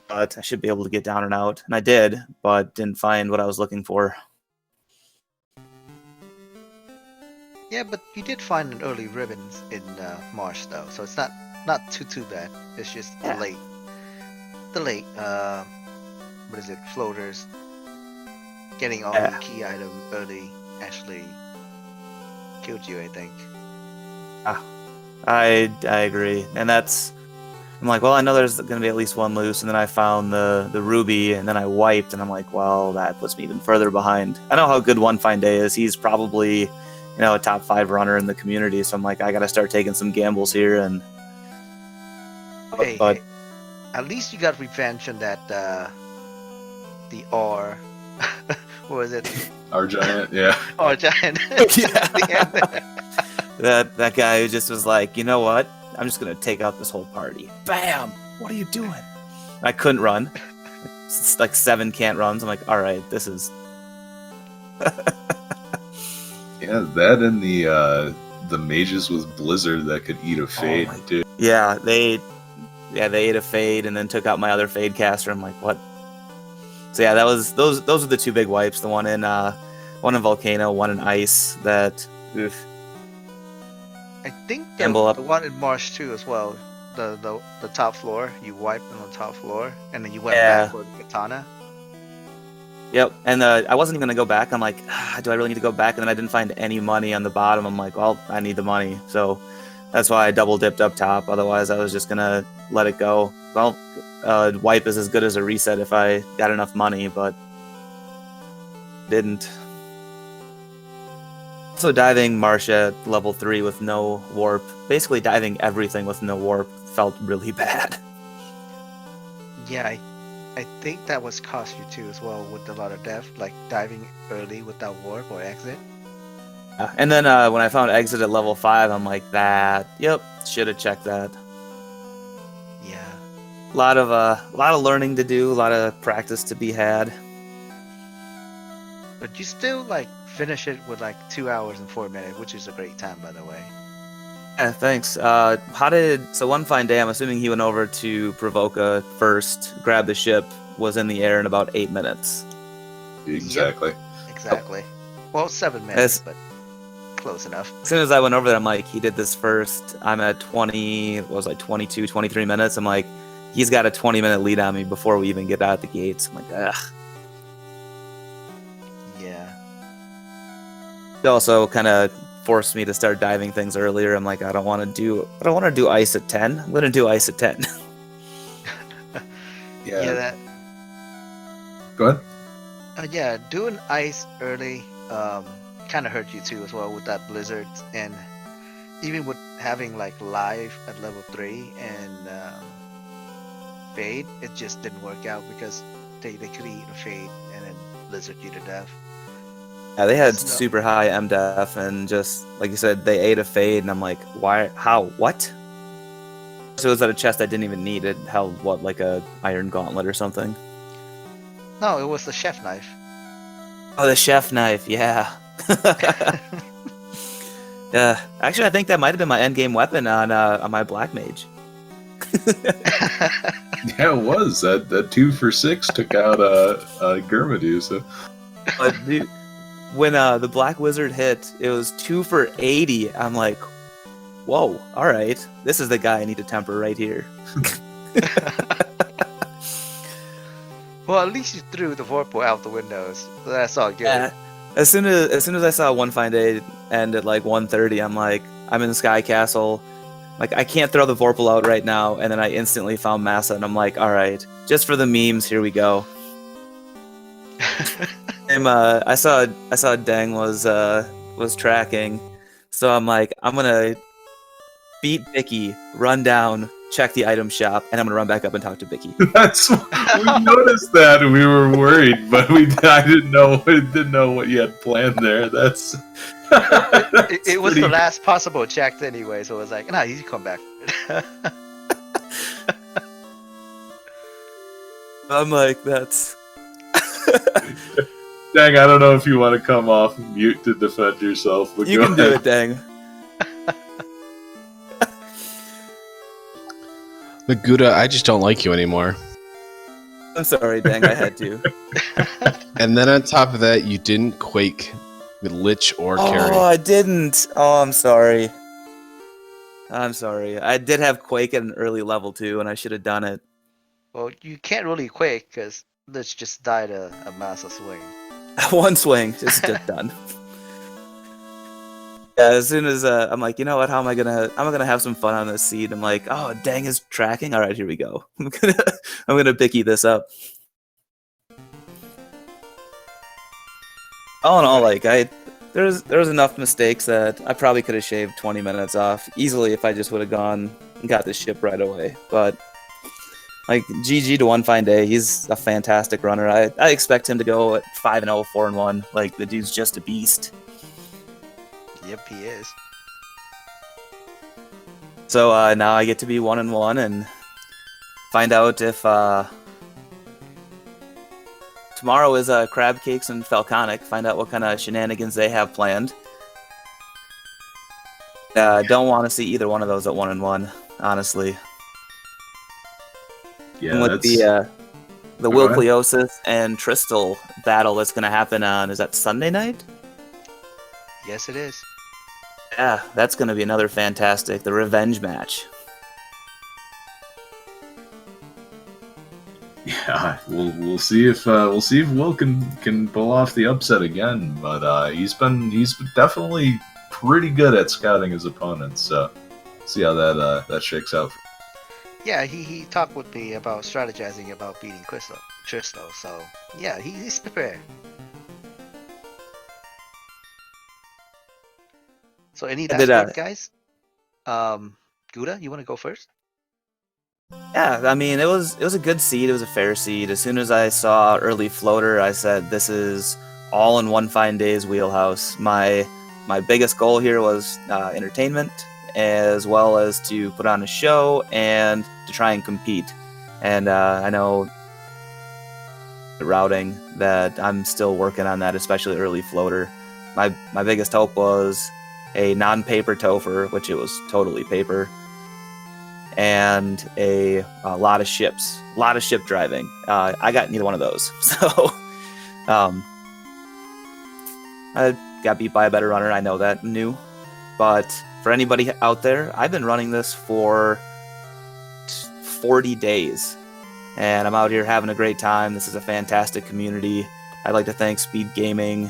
D: But I should be able to get down and out. And I did, but didn't find what I was looking for.
B: Yeah, but you did find an early ribbons in Marsh, though. So it's not too bad. It's just the late, what is it, floaters. Getting all the key item early actually killed you, I think.
D: I agree, and I'm like, well, I know there's going to be at least 1 loose, and then I found the ruby, and then I wiped, and I'm like, well, that puts me even further behind. I know how good One Fine Day is. He's probably, a top 5 runner in the community, so I'm like, I got to start taking some gambles here, and
B: Hey, at least you got revenge on that the R. What was it?
A: Our giant, yeah.
B: R giant.
D: that guy who just was like, you know what? I'm just gonna take out this whole party. Bam! What are you doing? I couldn't run. It's like 7 can't runs. I'm like, all right, this is.
A: Yeah, that and the mages with Blizzard that could eat a Fade, dude.
D: Yeah, they ate a Fade and then took out my other Fade caster. I'm like, what? So yeah, those are the 2 big wipes. The one in Volcano, one in Ice. That. Oof.
B: I think the one in Marsh too as well. The top floor. You wiped on the top floor, and then you went back for the katana.
D: Yep, and I wasn't even gonna go back. I'm like, do I really need to go back? And then I didn't find any money on the bottom. I'm like, well, I need the money, so that's why I double dipped up top. Otherwise, I was just gonna let it go. Well, wipe is as good as a reset if I got enough money, but didn't. So diving Marsh at level 3 with no warp, basically diving everything with no warp, felt really bad.
B: Yeah, I think that was cost you too as well with a lot of death, like diving early without warp or exit.
D: And then when I found exit at level 5, I'm like, yep, should have checked that.
B: Yeah.
D: A lot of learning to do, a lot of practice to be had.
B: But you still finish it with 2 hours and 4 minutes, which is a great time, by the way.
D: Yeah, thanks. So One Fine Day, I'm assuming he went over to Provoca first, grabbed the ship, was in the air in about 8 minutes.
A: Exactly.
B: Yep, exactly. Well, 7 minutes, but close enough.
D: As soon as I went over there, I'm like, he did this first. I'm at 22, 23 minutes. I'm like, he's got a 20-minute lead on me before we even get out the gates. I'm like, ugh.
B: Yeah.
D: It also kind of forced me to start diving things earlier. I'm like, I don't want to do ice at 10. I'm going to do ice at 10.
A: Yeah.
B: That.
A: Go ahead.
B: Yeah, doing ice early kind of hurt you too as well with that blizzard, and even with having like live at level 3 and fade, it just didn't work out because they could eat a fade and then blizzard you to death.
D: Yeah, they had
B: Snow.
D: super high MDF, and just like you said, they ate a fade, and I'm like, why? How? What? So it was at a chest I didn't even need. It held what, like a iron gauntlet or something.
B: No, it was the chef knife.
D: Oh, the chef knife, yeah. Yeah, actually, I think that might have been my endgame weapon on my black mage.
A: Yeah, it was. That 2 for 6 took out Gurmadu, so
D: But dude, when the black wizard hit, it was 2 for 80. I'm like, whoa, all right, this is the guy I need to temper right here.
B: Well, at least you threw the vorpal out the windows. So that's all good.
D: Yeah. As soon as I saw One Fine Day end at like 1:30, I'm like, I'm in the Sky Castle. Like, I can't throw the Vorpal out right now. And then I instantly found Massa, and I'm like, all right, just for the memes, here we go. And I saw Deng was tracking, so I'm like, I'm gonna beat Bicky, run down, check the item shop, and I'm gonna run back up and talk to Bicky.
A: that's we noticed that and we were worried, but I didn't know what you had planned there. That's
B: it was the last possible checked anyway, so it was like, nah, you come back.
D: I'm like, that's.
A: Dang, I don't know if you want to come off mute to defend yourself, but
D: You
A: go
D: can do
A: ahead.
D: it, Deng.
E: But Guda, I just don't like you anymore.
D: I'm sorry, Deng, I had to.
E: And then on top of that, you didn't quake with Lich or Carry.
D: Oh, I didn't. Oh, I'm sorry. I'm sorry. I did have Quake at an early level too, and I should have done it.
B: Well, you can't really quake because Lich just died a massive swing.
D: One swing, just done. Yeah, as soon as I'm like, you know what? How am I gonna have some fun on this seed? I'm like, oh, Dang is tracking. All right, here we go. I'm gonna Bicky this up. All in all, like there was enough mistakes that I probably could have shaved 20 minutes off easily if I just would have gone and got the ship right away. But like, GG to One Fine Day, he's a fantastic runner. I expect him to go at 5-0, 4-1. Like, the dude's just a beast.
B: Yep, he is.
D: So now I get to be 1-1 and find out if tomorrow is Crab Cakes and Falconic. Find out what kind of shenanigans they have planned. Don't want to see either one of those at 1-1, honestly.
A: Yeah,
D: And with
A: that's
D: the
A: Go ahead.
D: Wilcliosis and Tristal battle that's going to happen on, is that Sunday night?
B: Yes, it is.
D: Yeah, that's going to be another fantastic, the revenge match.
A: yeah. We'll see if Will can pull off the upset again. But he's been definitely pretty good at scouting his opponents. So see how that shakes out.
B: Yeah, he talked with me about strategizing about beating Tristo, so yeah, he's prepared. So any last word, guys? Guda, you want to go first?
D: Yeah, I mean, it was a good seed. It was a fair seed. As soon as I saw early floater, I said, this is all in One Fine Day's wheelhouse. My biggest goal here was entertainment, as well as to put on a show and to try and compete. And I know the routing that I'm still working on that, especially early floater. My biggest hope was a non-paper Topher, which it was totally paper, and a lot of ships, a lot of ship driving. I got neither one of those, so I got beat by a better runner. I know that, new, but for anybody out there, I've been running this for 40 days, and I'm out here having a great time. This is a fantastic community. I'd like to thank Speed Gaming,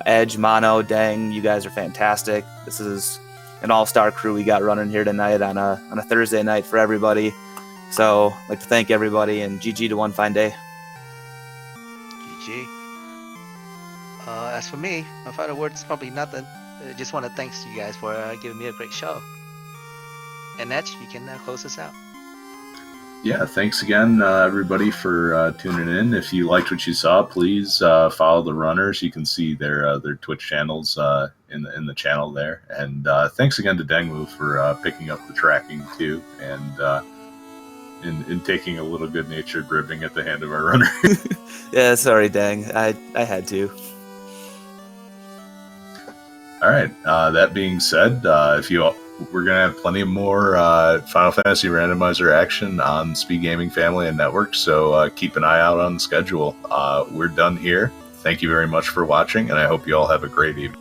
D: Edge, Mono, Dang. You guys are fantastic. This is an all-star crew we got running here tonight on a Thursday night for everybody. So I'd like to thank everybody, and GG to One Fine Day.
B: GG. As for me, my final word is probably nothing. I just want to thanks you guys for giving me a great show. And Netch, you can close us out.
A: Yeah, thanks again, everybody, for tuning in. If you liked what you saw, please follow the runners. You can see their Twitch channels in the channel there. And thanks again to Dengwu for picking up the tracking too, and in taking a little good-natured ribbing at the hand of our runner.
D: Yeah, sorry, dang. I had to.
A: All right. That being said, we're gonna have plenty more Final Fantasy Randomizer action on Speed Gaming Family and Network, so keep an eye out on the schedule. We're done here. Thank you very much for watching, and I hope you all have a great evening.